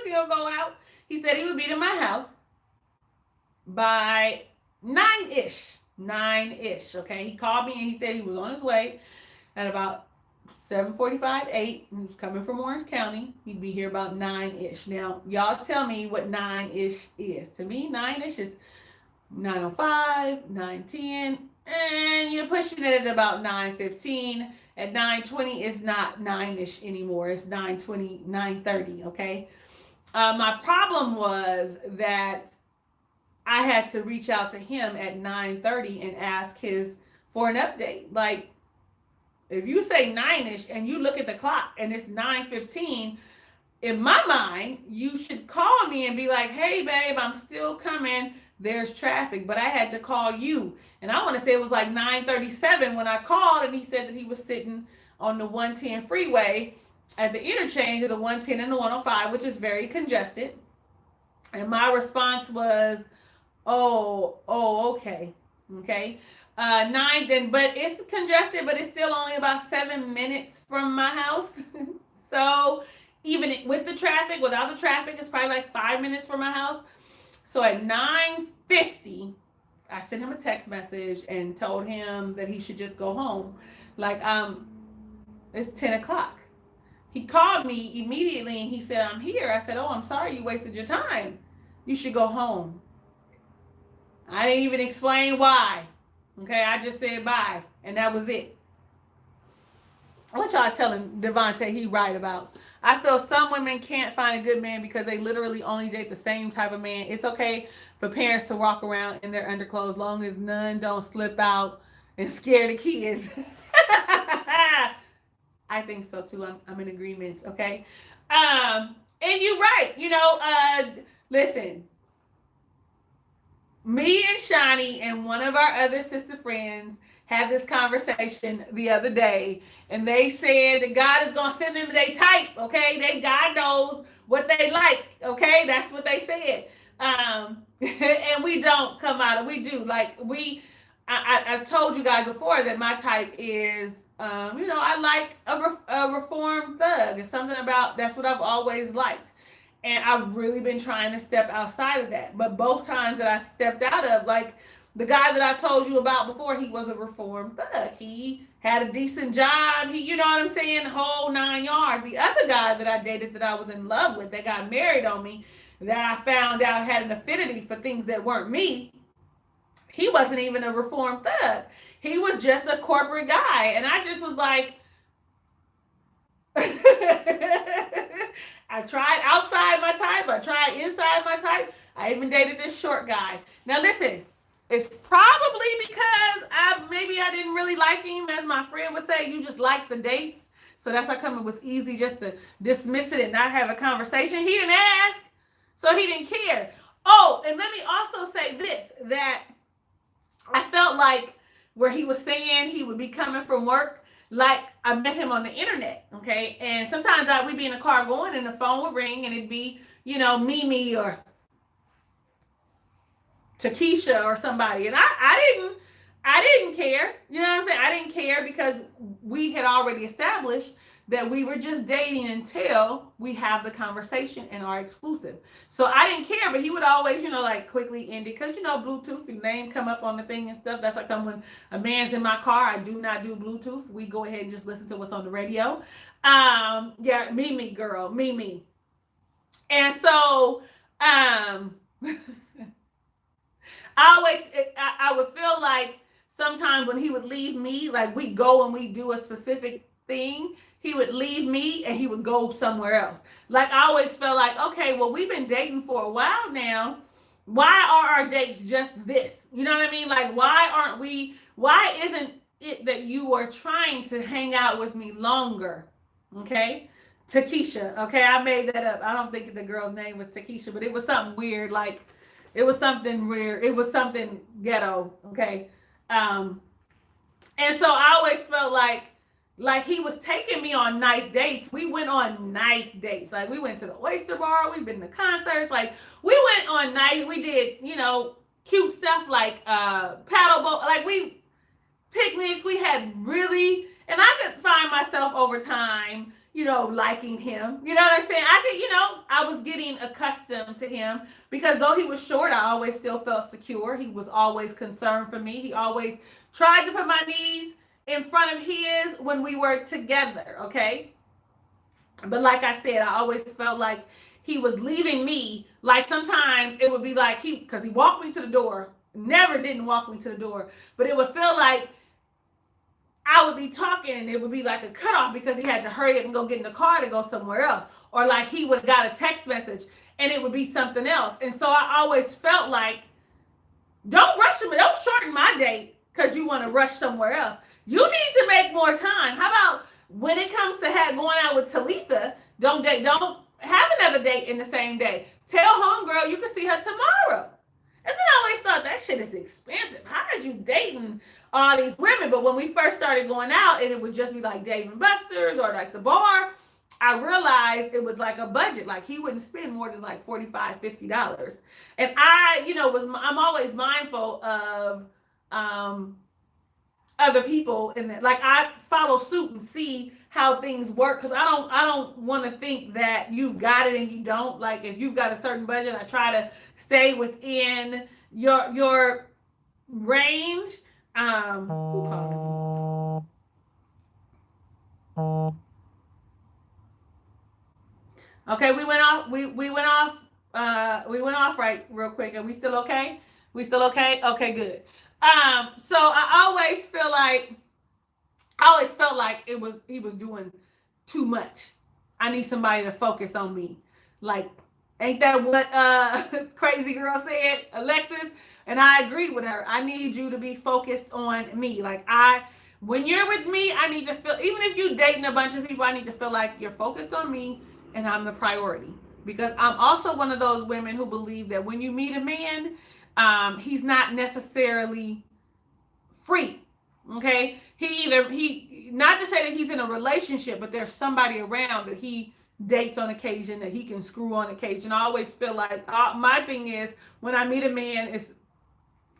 we can go out. He said he would be to my house by 9-ish. Okay. He called me and he said he was on his way at about 7:45, 8. He was coming from Orange County. He'd be here about 9-ish. Now, y'all tell me what 9-ish is. To me, 9-ish is 9:05, 9:10, and you're pushing it at about 9:15. At 9:20, it's not 9-ish anymore. It's 9:20, 9:30, okay? My problem was that I had to reach out to him at 9:30 and ask for an update. Like, if you say 9-ish and you look at the clock and it's 9:15, in my mind, you should call me and be like, hey, babe, I'm still coming. There's traffic. But I had to call you. And I want to say it was like 9:37 when I called, and he said that he was sitting on the 110 freeway at the interchange of the 110 and the 105, which is very congested. And my response was, okay. But it's congested, but it's still only about 7 minutes from my house. So even with the traffic, without the traffic, it's probably like 5 minutes from my house. So at 9:50, I sent him a text message and told him that he should just go home. Like, it's 10 o'clock. He called me immediately and he said, I'm here. I said, oh, I'm sorry you wasted your time. You should go home. I didn't even explain why. Okay, I just said bye, and that was it. What y'all telling Devontae he right about? I feel some women can't find a good man because they literally only date the same type of man. It's okay for parents to walk around in their underclothes, long as none don't slip out and scare the kids. I think so too. I'm in agreement. Okay. And you're right. Listen, me and Shani and one of our other sister friends had this conversation the other day, and they said that God is going to send them their type, okay? God knows what they like, okay? That's what they said. And we don't come out, and we do. Like, I told you guys before that my type is, I like a reformed thug. It's something about, that's what I've always liked. And I've really been trying to step outside of that. But both times that I stepped out of, like the guy that I told you about before, he was a reformed thug. He had a decent job. He, you know what I'm saying? Whole 9 yards. The other guy that I dated that I was in love with, that got married on me, that I found out had an affinity for things that weren't me, he wasn't even a reformed thug. He was just a corporate guy. And I just was like, I tried outside my type. I tried inside my type. I even dated this short guy. Now listen, it's probably because I didn't really like him, as my friend would say. You just like the dates, so that's how come it was easy just to dismiss it and not have a conversation. He didn't ask, so he didn't care. Oh, and let me also say this, that I felt like where he was saying he would be coming from work, like I met him on the internet, okay? And sometimes we'd be in the car going and the phone would ring and it'd be, Mimi or Takesha or somebody. And I didn't care. You know what I'm saying? I didn't care because we had already established that we were just dating until we have the conversation and are exclusive. So I didn't care, but he would always, like quickly end it. Because, Bluetooth, your name come up on the thing and stuff. That's like when a man's in my car. I do not do Bluetooth. We go ahead and just listen to what's on the radio. Yeah, me, girl, me. And so, I would feel like sometimes when he would leave me, like we go and we do a specific thing, he would leave me and he would go somewhere else. Like I always felt like, okay, well, we've been dating for a while now. Why are our dates just this? You know what I mean? Like, why isn't it that you are trying to hang out with me longer? Okay. Takesha. Okay. I made that up. I don't think the girl's name was Takesha, but it was something weird. Like it was something weird. It was something ghetto. Okay. And so I always felt like he was taking me on nice dates. We went on nice dates. Like we went to the Oyster Bar. We've been to concerts. Like we went on nice. We did, cute stuff like paddleboat. Like we picnics. We had really, and I could find myself over time, liking him. You know what I'm saying? I was getting accustomed to him because though he was short, I always still felt secure. He was always concerned for me. He always tried to put my needs in front of his when we were together, okay? But like I said, I always felt like he was leaving me. Like sometimes it would be like because he walked me to the door, never didn't walk me to the door, but it would feel like I would be talking and it would be like a cutoff because he had to hurry up and go get in the car to go somewhere else. Or like he would have got a text message and it would be something else. And so I always felt like, don't rush me, don't shorten my date because you want to rush somewhere else. You need to make more time. How about when it comes to going out with Talisa, don't have another date in the same day. Tell homegirl you can see her tomorrow. And then I always thought that shit is expensive. How is you dating all these women? But when we first started going out and it would just be like Dave & Buster's or like the bar, I realized it was like a budget. Like he wouldn't spend more than like $45, $50. And I'm always mindful of other people and like I follow suit and see how things work because I don't want to think that you've got it and you don't. Like if you've got a certain budget, I try to stay within your range. Who called me? Okay, we went off. We went off. We went off right real quick. Are we still okay? We still okay? Okay, good. So I always felt like he was doing too much. I need somebody to focus on me. Like, ain't that what crazy girl said, Alexis? And I agree with her. I need you to be focused on me. Like when you're with me, I need to feel, even if you're dating a bunch of people, I need to feel like you're focused on me and I'm the priority. Because I'm also one of those women who believe that when you meet a man, he's not necessarily free. Okay. He not to say that he's in a relationship, but there's somebody around that he dates on occasion, that he can screw on occasion. I always feel like my thing is when I meet a man, it's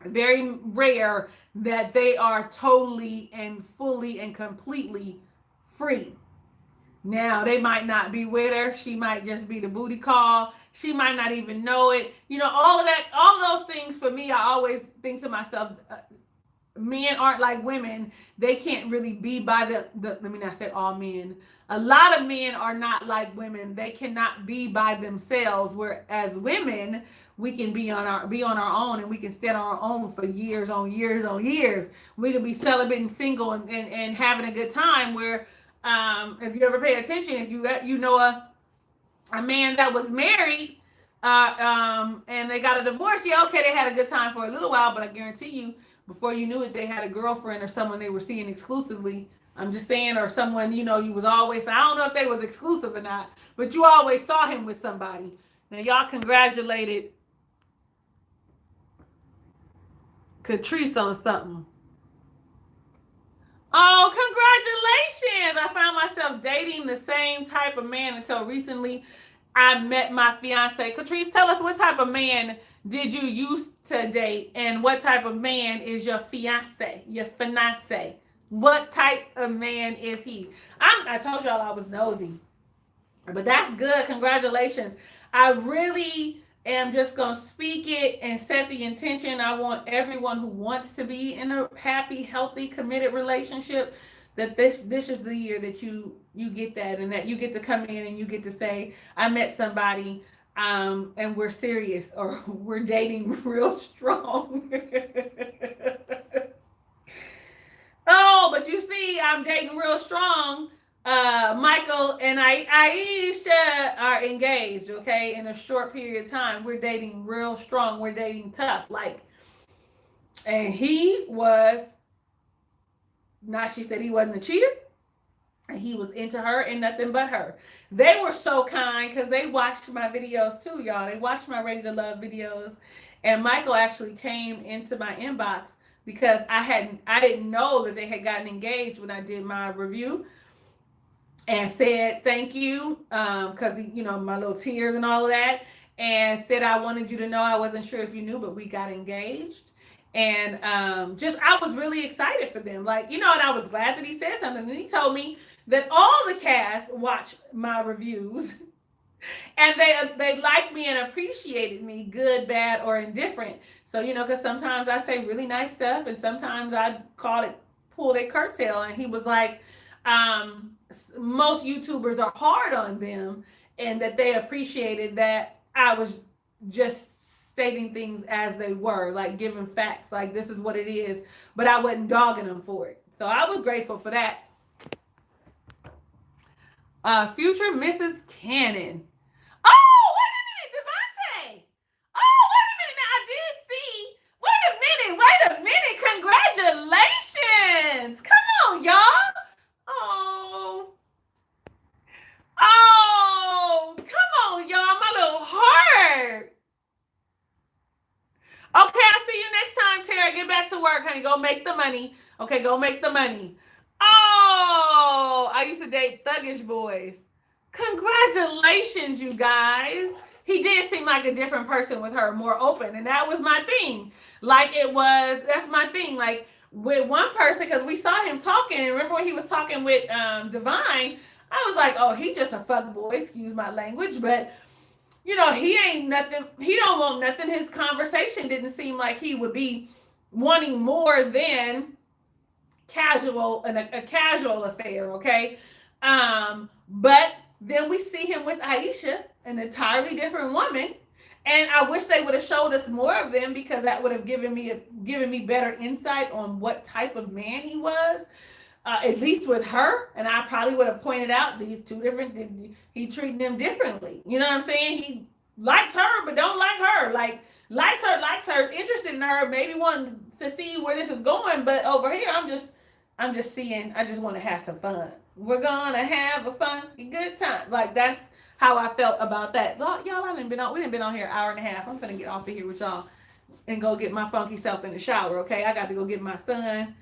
very rare that they are totally and fully and completely free. Now, they might not be with her. She might just be the booty call. She might not even know it. All of that, all of those things for me, I always think to myself, men aren't like women. They can't really be by the let me not say all men. A lot of men are not like women. They cannot be by themselves. Whereas women, we can be on our own and we can stand on our own for years on years on years. We can be celibate and single and having a good time where if you ever pay attention, if you know a man that was married and they got a divorce, yeah, okay, they had a good time for a little while, but I guarantee you, before you knew it, they had a girlfriend or someone they were seeing exclusively. I'm just saying, or someone, you was always, I don't know if they was exclusive or not, but you always saw him with somebody. Now y'all congratulated Catrice on something. Oh, congratulations. I found myself dating the same type of man until recently I met my fiance. Catrice, tell us, what type of man did you used to date and what type of man is your fiance, your fiance? What type of man is he? I told y'all I was nosy, but that's good. Congratulations. I really am just going to speak it and set the intention. I want everyone who wants to be in a happy, healthy, committed relationship that this is the year that you get that, and that you get to come in and you get to say, I met somebody, and we're serious, or we're dating real strong. Oh, but you see, I'm dating real strong. Michael and Aisha are engaged, okay, in a short period of time. We're dating real strong. We're dating tough. Like, and he was not, she said he wasn't a cheater. And he was into her and nothing but her. They were so kind because they watched my videos too, y'all. They watched my Ready to Love videos. And Michael actually came into my inbox because I didn't know that they had gotten engaged when I did my review, and said thank you, because my little tears and all of that, and said I wanted you to know, I wasn't sure if you knew, but we got engaged. And just I was really excited for them, like, and I was glad that he said something. And he told me that all the cast watched my reviews and they liked me and appreciated me, good, bad, or indifferent. So because sometimes I say really nice stuff and sometimes I pull their curtail. And he was like, most YouTubers are hard on them, and that they appreciated that I was just stating things as they were, like giving facts, like this is what it is, but I wasn't dogging them for it. So I was grateful for that. Future Mrs. Cannon. Oh, wait a minute, Devontae. Oh, wait a minute. Now I did see. Wait a minute. Congratulations. Come on, y'all. Oh, come on, y'all. My little heart. Okay, I'll see you next time, Tara. Get back to work, honey. Go make the money. Okay, go make the money. Oh, I used to date thuggish boys. Congratulations, you guys. He did seem like a different person with her, more open. And that was my thing. That's my thing. Like with one person, because we saw him talking. And remember when he was talking with Divine, I was like, oh, he just a fuck boy, excuse my language. But, he ain't nothing. He don't want nothing. His conversation didn't seem like he would be wanting more than a casual affair, okay? But then we see him with Aisha, an entirely different woman, and I wish they would have showed us more of them, because that would have given me better insight on what type of man he was, at least with her. And I probably would have pointed out these two different. He treated them differently. You know what I'm saying? He likes her, but don't like her. Like likes her, interested in her, maybe wanting to see where this is going. But over here, I'm just seeing. I just want to have some fun. We're gonna have a fun, good time. Like that's how I felt about that. Y'all, we done been on here an hour and a half. I'm gonna get off of here with y'all and go get my funky self in the shower. Okay, I got to go get my son.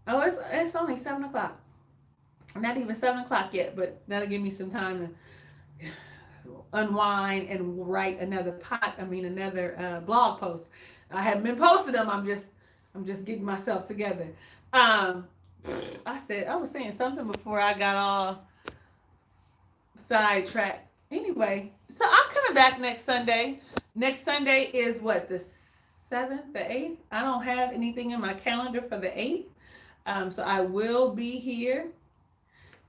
Oh, it's only 7:00. Not even 7:00 yet, but that'll give me some time to unwind and write another blog post. I haven't been posting them. I'm just getting myself together. I was saying something before I got all sidetracked. Anyway, so I'm coming back next Sunday. Next Sunday is what, the 7th, the 8th? I don't have anything in my calendar for the 8th. So I will be here.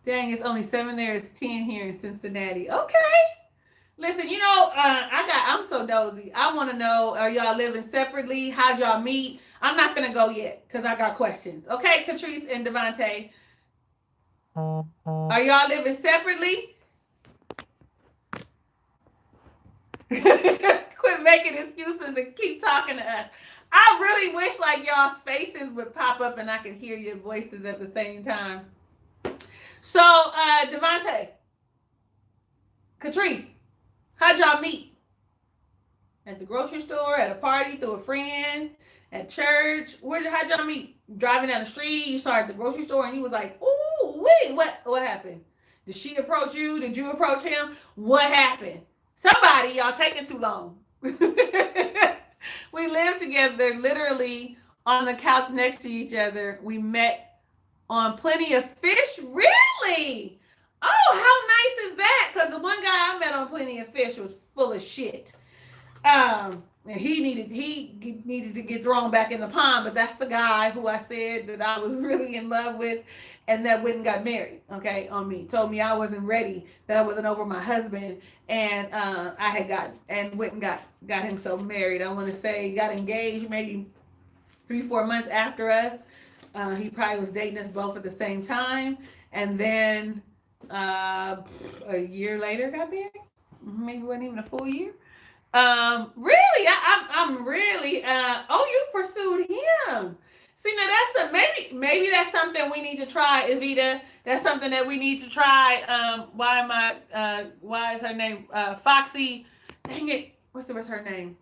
Dang, it's only 7 there. It's 10 here in Cincinnati. Okay. Listen, I'm so nosy. I want to know, are y'all living separately? How'd y'all meet? I'm not finna go yet because I got questions. Okay, Catrice and Devontae. Are y'all living separately? Quit making excuses and keep talking to us. I really wish like y'all's faces would pop up and I could hear your voices at the same time. So, Devontae, Catrice, how'd y'all meet? At the grocery store, at a party, through a friend, at church? How'd y'all meet? Driving down the street, you saw her at the grocery store and you was like, ooh, wait, what happened? Did she approach you? Did you approach him? What happened? Somebody, y'all taking too long. We lived together literally on the couch next to each other. We met on Plenty of Fish. Really? Oh, how nice is that? Because the one guy I met on Plenty of Fish was full of shit. And he needed to get thrown back in the pond, but that's the guy who I said that I was really in love with, and that went and got married. Okay, on me, told me I wasn't ready, that I wasn't over my husband, and I had went and got him so married. I want to say got engaged maybe 3-4 months after us. He probably was dating us both at the same time, and then a year later got married. Maybe it wasn't even a full year. Really, I'm really. Oh, you pursued him. See, now that's maybe that's something we need to try, Evita. That's something that we need to try. Why is her name Foxy? Dang it, what's the rest of her name?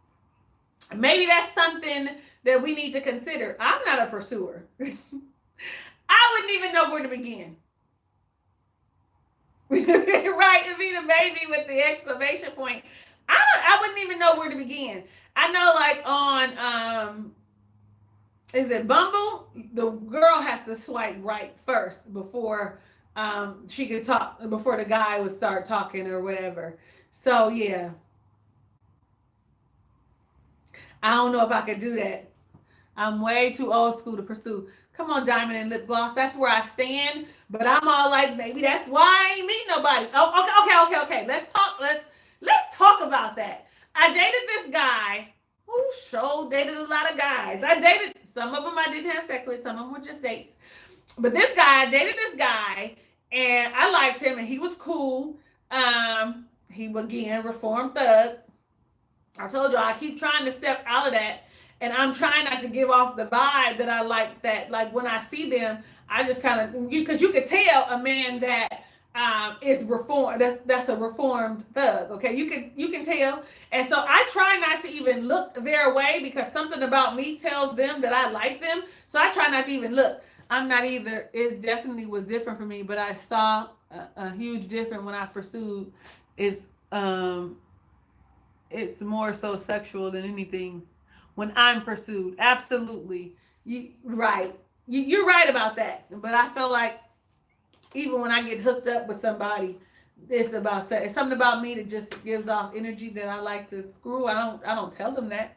Maybe that's something that we need to consider. I'm not a pursuer. I wouldn't even know where to begin. Right, Evita, maybe with the exclamation point. I wouldn't even know where to begin. I know, like on is it Bumble? The girl has to swipe right first before she could talk, before the guy would start talking or whatever. So yeah, I don't know if I could do that. I'm way too old school to pursue. Come on, diamond and lip gloss. That's where I stand. But I'm all like, maybe that's why I ain't meet nobody. Oh, okay. Let's talk about that. I dated this guy who dated a lot of guys. I dated some of them I didn't have sex with. Some of them were just dates. But I dated this guy, and I liked him, and he was cool. He again reformed thug. I told you I keep trying to step out of that. And I'm trying not to give off the vibe that I like, that like when I see them, I just kind of, because you could tell a man that is reformed, that's a reformed thug. Okay, you can tell. And so I try not to even look their way, because something about me tells them that I like them. So I try not to even look. I'm not either. It definitely was different for me, but I saw a huge difference when I pursued. It's more so sexual than anything. When I'm pursued, absolutely. You're right about that. But I feel like even when I get hooked up with somebody, it's about sex. It's something about me that just gives off energy that I like to screw. I don't tell them that.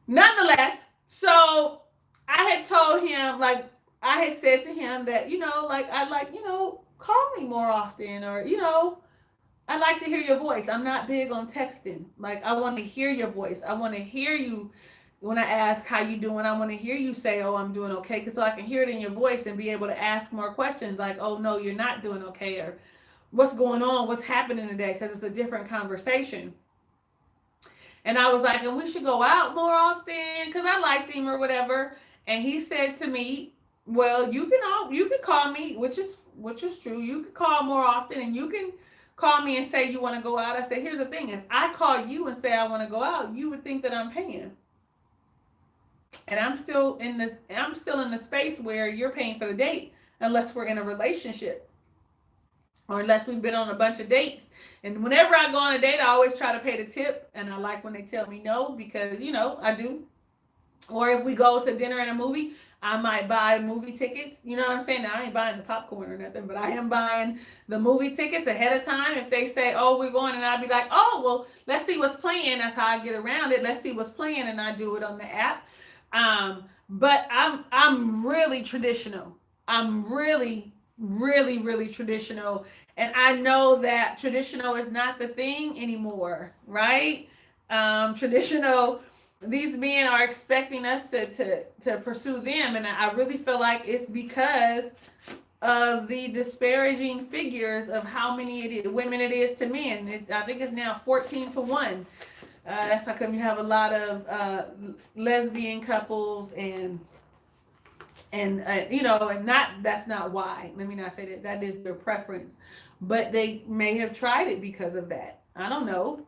Nonetheless, so I had told him, like, I had said to him that, I'd like, call me more often, or, I like to hear your voice. I'm not big on texting. Like, I want to hear your voice. I want to hear you when I ask how you doing. I want to hear you say, oh, I'm doing okay, so I can hear it in your voice and be able to ask more questions like, oh, no, you're not doing okay, or what's going on, what's happening today, because it's a different conversation. And I was like, and we should go out more often, because I liked him or whatever. And he said to me, well, you can call me, which is true. You can call more often, and you can call me and say you want to go out. I said, here's the thing. If I call you and say I want to go out, you would think that I'm paying. And I'm still in the space where you're paying for the date, unless we're in a relationship, or unless we've been on a bunch of dates. And whenever I go on a date, I always try to pay the tip. And I like when they tell me no, because, I do. Or if we go to dinner and a movie, I might buy movie tickets. You know what I'm saying? Now, I ain't buying the popcorn or nothing, but I am buying the movie tickets ahead of time. If they say, oh, we're going, and I'll be like, oh, well, let's see what's playing. That's how I get around it. Let's see what's playing, and I do it on the app. But I'm really traditional. I'm really, really, really traditional. And I know that traditional is not the thing anymore, right? Traditional, these men are expecting us to pursue them. And I really feel like it's because of the disparaging figures of how many women it is to men. I think it's now 14-1. That's how come you have a lot of lesbian couples and that's not why. Let me not say that. That is their preference. But they may have tried it because of that. I don't know.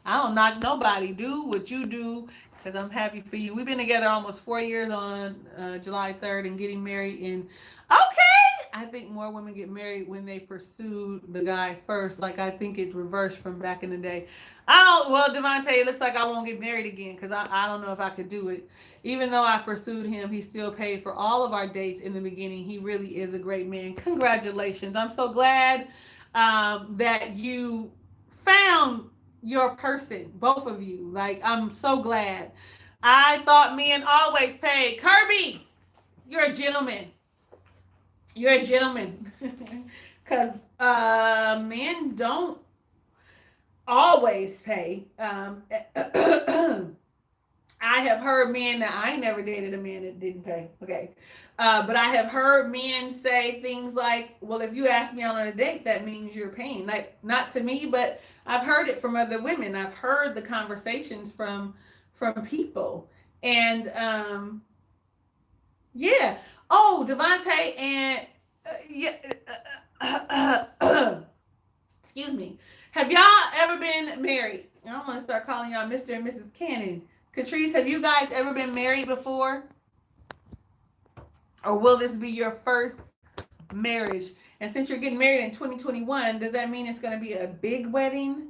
I don't knock nobody. Do what you do. because I'm happy for you. We've been together almost 4 years on July 3rd and getting married in. Okay, I think more women get married when they pursue the guy first. Like I think it's reversed from back in the day. I don't. Well, Devontae, it looks like I won't get married again because I don't know if I could do it. Even though I pursued him, he still paid for all of our dates in the beginning. He really is a great man. Congratulations! I'm so glad that you found your person, both of you. Like, I'm so glad. I thought men always paid. Kirby, you're a gentleman. You're a gentleman. Because men don't always pay. I have heard men that I ain't never dated a man that didn't pay. Okay. But I have heard men say things like, well, if you ask me on a date, that means you're paying. Like, not to me, but I've heard it from other women. I've heard the conversations from people. And yeah. Oh, Devontae and excuse me. Have y'all ever been married? And I'm gonna start calling y'all Mr. and Mrs. Cannon. Catrice, have you guys ever been married before? Or will this be your first marriage? And since you're getting married in 2021, does that mean it's going to be a big wedding?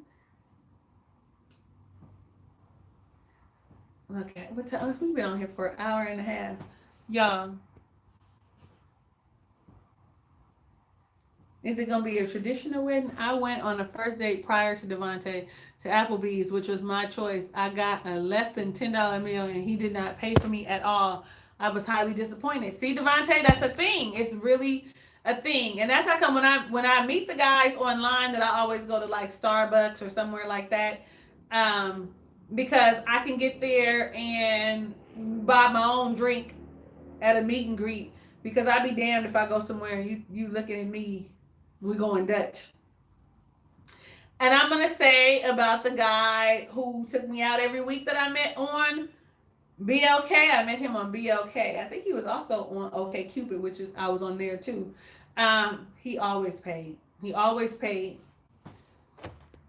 Okay, we've been on here for an hour and a half. Y'all, is it going to be a traditional wedding? I went on the first date prior to Devontae to Applebee's, which was my choice. I got a less than $10 meal, and he did not pay for me at all. I was highly disappointed. See, Devontae, that's a thing. It's really a thing. And that's how come when I meet the guys online that I always go to like Starbucks or somewhere like that, because I can get there and buy my own drink at a meet and greet, because I'd be damned if I go somewhere and you looking at me, we going Dutch. And I'm going to say about the guy who took me out every week that I met on BLK. I met him on BLK. I think he was also on OK Cupid, which is I was on there too. He always paid. He always paid.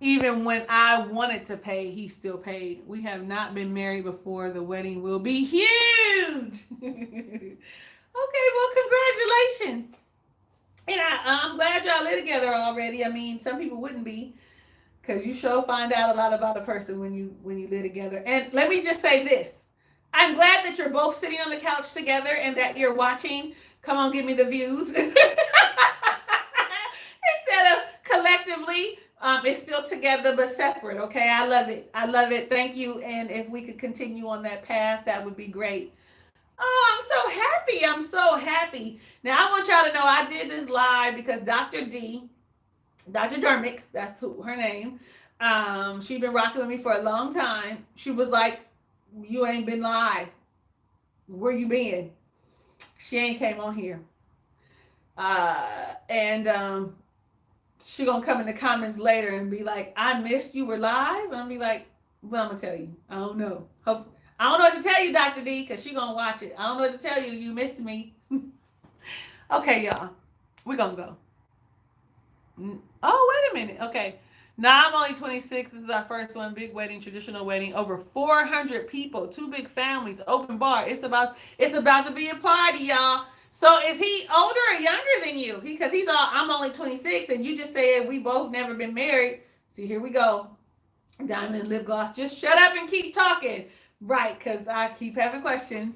Even when I wanted to pay, he still paid. We have not been married before. The wedding will be huge. Okay, well, congratulations. And I'm glad y'all live together already. I mean, some people wouldn't be, because you sure find out a lot about a person when you live together. And let me just say this. I'm glad that you're both sitting on the couch together and that you're watching. Come on, give me the views. Instead of collectively, it's still together but separate. Okay, I love it. I love it. Thank you. And if we could continue on that path, that would be great. Oh, I'm so happy. I'm so happy. Now, I want y'all to know I did this live because Dr. Dermix, that's her name. She's been rocking with me for a long time. She was like, you ain't been live. Where you been? She ain't came on here. And she gonna come in the comments later and be like, I missed you were live. And I'll be like, well, I'm gonna tell you. I don't know. I don't know what to tell you, Dr. D, because she gonna watch it. I don't know what to tell you. You missed me. Okay, y'all. We're gonna go. Oh, wait a minute. Okay. Now I'm only 26. This is our first one. Big wedding, traditional wedding. Over 400 people. 2 big families. Open bar. It's about to be a party, y'all. So is he older or younger than you? Because I'm only 26, and you just said we both never been married. See, here we go. Diamond and lip gloss. Just shut up and keep talking. Right, because I keep having questions.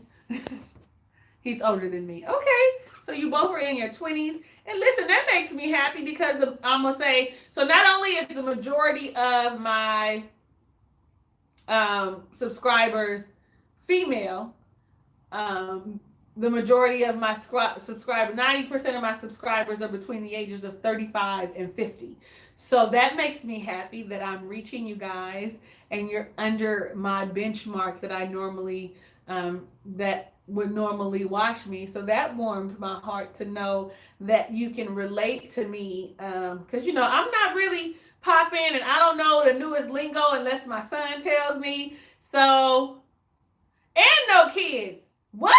He's older than me. Okay, so you both are in your 20s. And listen, that makes me happy because I'm going to say, so not only is the majority of my subscribers female, the majority of my subscribers, 90% of my subscribers are between the ages of 35 and 50. So that makes me happy that I'm reaching you guys and you're under my benchmark that I normally, that would normally watch me. So that warms my heart to know that you can relate to me. Because, I'm not really popping and I don't know the newest lingo unless my son tells me. So, and no kids. What?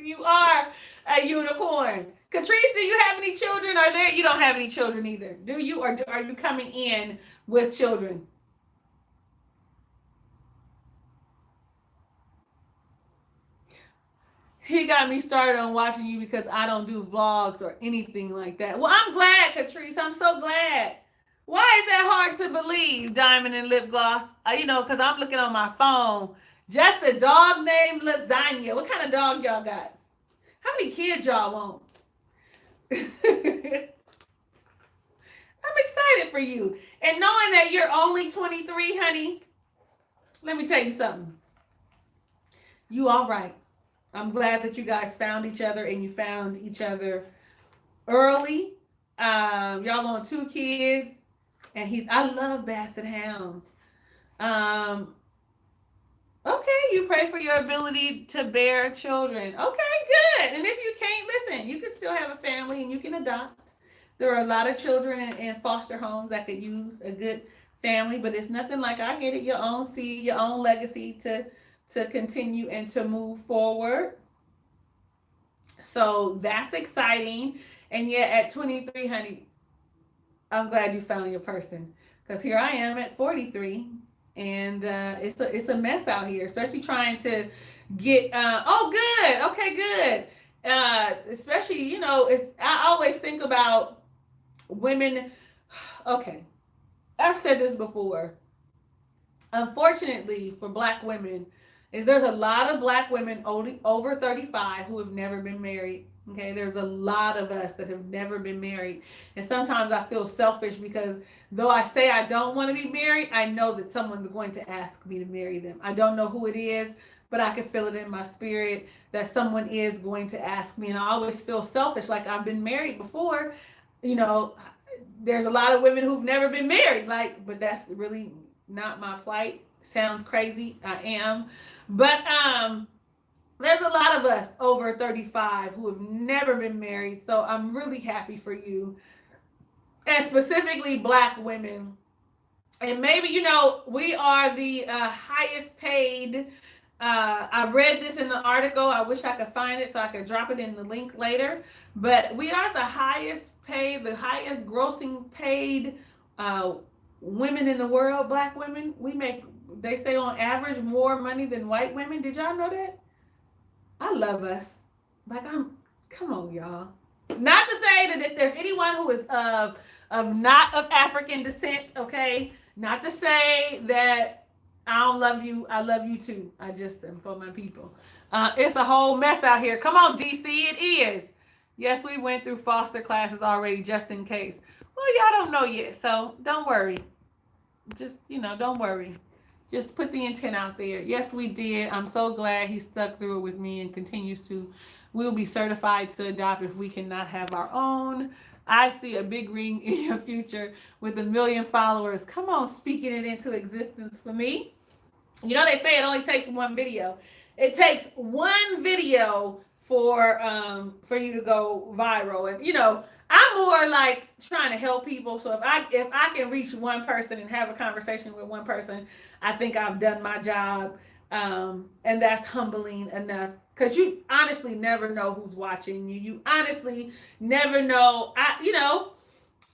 You are a unicorn. Catrice, do you have any children? You don't have any children either. Do you? Or are you coming in with children? He got me started on watching you because I don't do vlogs or anything like that. Well, I'm glad, Catrice. I'm so glad. Why is that hard to believe, Diamond and Lip Gloss? Because I'm looking on my phone. Just a dog named Lasagna. What kind of dog y'all got? How many kids y'all want? I'm excited for you. And knowing that you're only 23, honey, let me tell you something. You all right. I'm glad that you guys found each other and you found each other early. Y'all on 2 kids. And I love Basset Hounds. Okay, you pray for your ability to bear children. Okay, good. And if you can't, listen, you can still have a family and you can adopt. There are a lot of children in foster homes that could use a good family, but it's nothing like, I get it, your own seed, your own legacy to continue and to move forward. So that's exciting. And yet at 23, honey, I'm glad you found your person, because here I am at 43, and it's a mess out here, especially trying to get. Oh, good. Okay, good. Especially, I always think about women. Okay, I've said this before. Unfortunately, for Black women, there's a lot of Black women over 35 who have never been married. Okay, there's a lot of us that have never been married. And sometimes I feel selfish because though I say I don't want to be married, I know that someone's going to ask me to marry them. I don't know who it is, but I can feel it in my spirit that someone is going to ask me. And I always feel selfish, like I've been married before. There's a lot of women who've never been married, but that's really not my plight. Sounds crazy. I am. But there's a lot of us over 35 who have never been married. So I'm really happy for you. And specifically Black women. And maybe, we are the highest paid. I read this in the article. I wish I could find it so I could drop it in the link later. But we are the highest paid, the highest grossing paid women in the world, Black women. We make, they say on average, more money than white women. Did y'all know that? I love us. Come on, y'all. Not to say that if there's anyone who is not of African descent, okay? Not to say that I don't love you. I love you too. I just am for my people. It's a whole mess out here. Come on, DC, it is. Yes, we went through foster classes already, just in case. Well, y'all don't know yet, so don't worry. Just, don't worry. Just put the intent out there. Yes, we did. I'm so glad he stuck through it with me and continues to. We'll be certified to adopt if we cannot have our own. I see a big ring in your future with 1 million followers. Come on, speaking it into existence for me. They say it only takes one video. It takes one video for you to go viral. And I'm more like trying to help people. So if I can reach one person and have a conversation with one person, I think I've done my job. And that's humbling enough, because you honestly never know who's watching you. You honestly never know.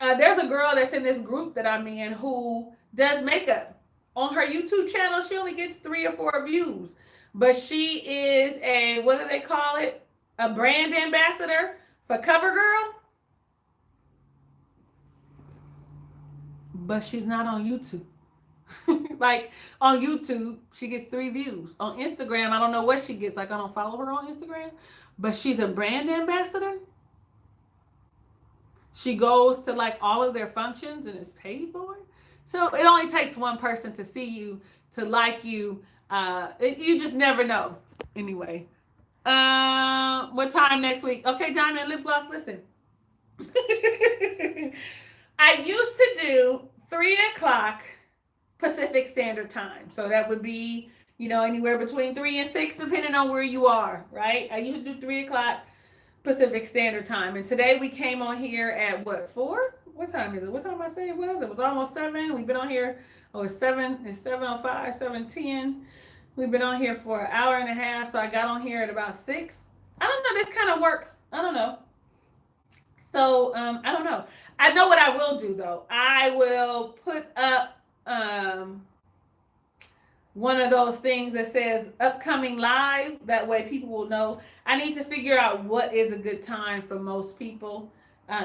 There's a girl that's in this group that I'm in who does makeup. On her YouTube channel, she only gets 3 or 4 views. But she is a, what do they call it? A brand ambassador for CoverGirl. But she's not on YouTube. Like on YouTube, she gets 3 views. On Instagram, I don't know what she gets. I don't follow her on Instagram. But she's a brand ambassador. She goes to all of their functions and is paid for it. So it only takes one person to see you, to like you. You just never know. Anyway. What time next week? Okay, Diamond Lip Gloss, listen. I used to do 3 o'clock Pacific Standard Time. So that would be, anywhere between 3 and 6, depending on where you are, right? I used to do 3 o'clock Pacific Standard Time. And today we came on here at 4? What time is it? What time I say it was? It was almost 7. We've been on here. It's 7:05, 7:10. We've been on here for an hour and a half. So I got on here at about 6. I don't know. This kind of works. I don't know. So, I don't know. I know what I will do, though. I will put up one of those things that says upcoming live. That way people will know. I need to figure out what is a good time for most people.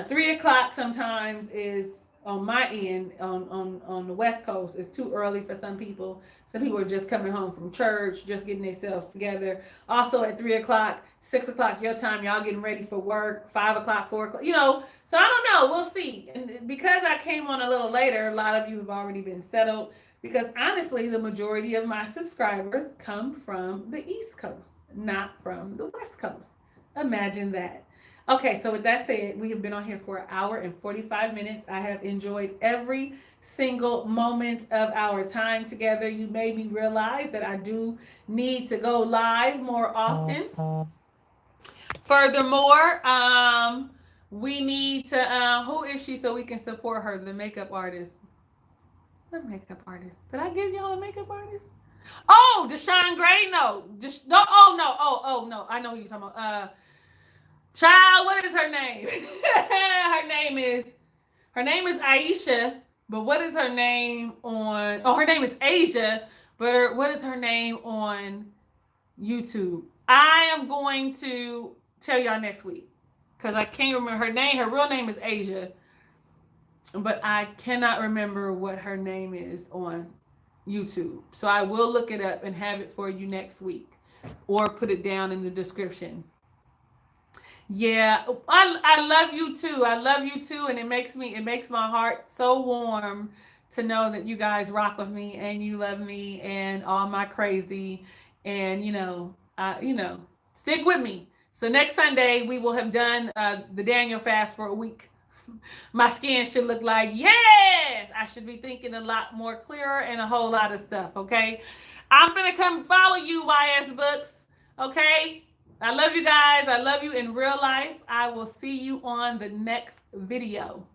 3 o'clock sometimes is on my end on the West Coast. It's too early for some people. Some people are just coming home from church, just getting themselves together. Also at 3 o'clock, 6 o'clock your time, y'all getting ready for work. 5 o'clock, 4 o'clock, you know. So I don't know. We'll see. And because I came on a little later, a lot of you have already been settled. Because honestly, the majority of my subscribers come from the East Coast, not from the West Coast. Imagine that. Okay, so with that said, we have been on here for an hour and 45 minutes. I have enjoyed every single moment of our time together. You made me realize that I do need to go live more often. Furthermore, we need to, who is she so we can support her, the makeup artist? What makeup artist? Did I give y'all a makeup artist? Oh, Deshaun Gray? No. No, oh, no. Oh, no. I know who you're talking about. Child, what is her name? her name is Aisha, but what is her name on, oh, her name is Asia, but what is her name on YouTube? I am going to tell y'all next week because I can't remember her name. Her real name is Asia, but I cannot remember what her name is on YouTube. So I will look it up and have it for you next week or put it down in the description. Yeah, I love you too. I love you too, and it makes my heart so warm to know that you guys rock with me and you love me and all my crazy, and stick with me. So next Sunday we will have done the Daniel fast for a week. My skin should look like, yes, I should be thinking a lot more clearer and a whole lot of stuff. Okay, I'm gonna come follow you, YS Books. Okay. I love you guys. I love you in real life. I will see you on the next video.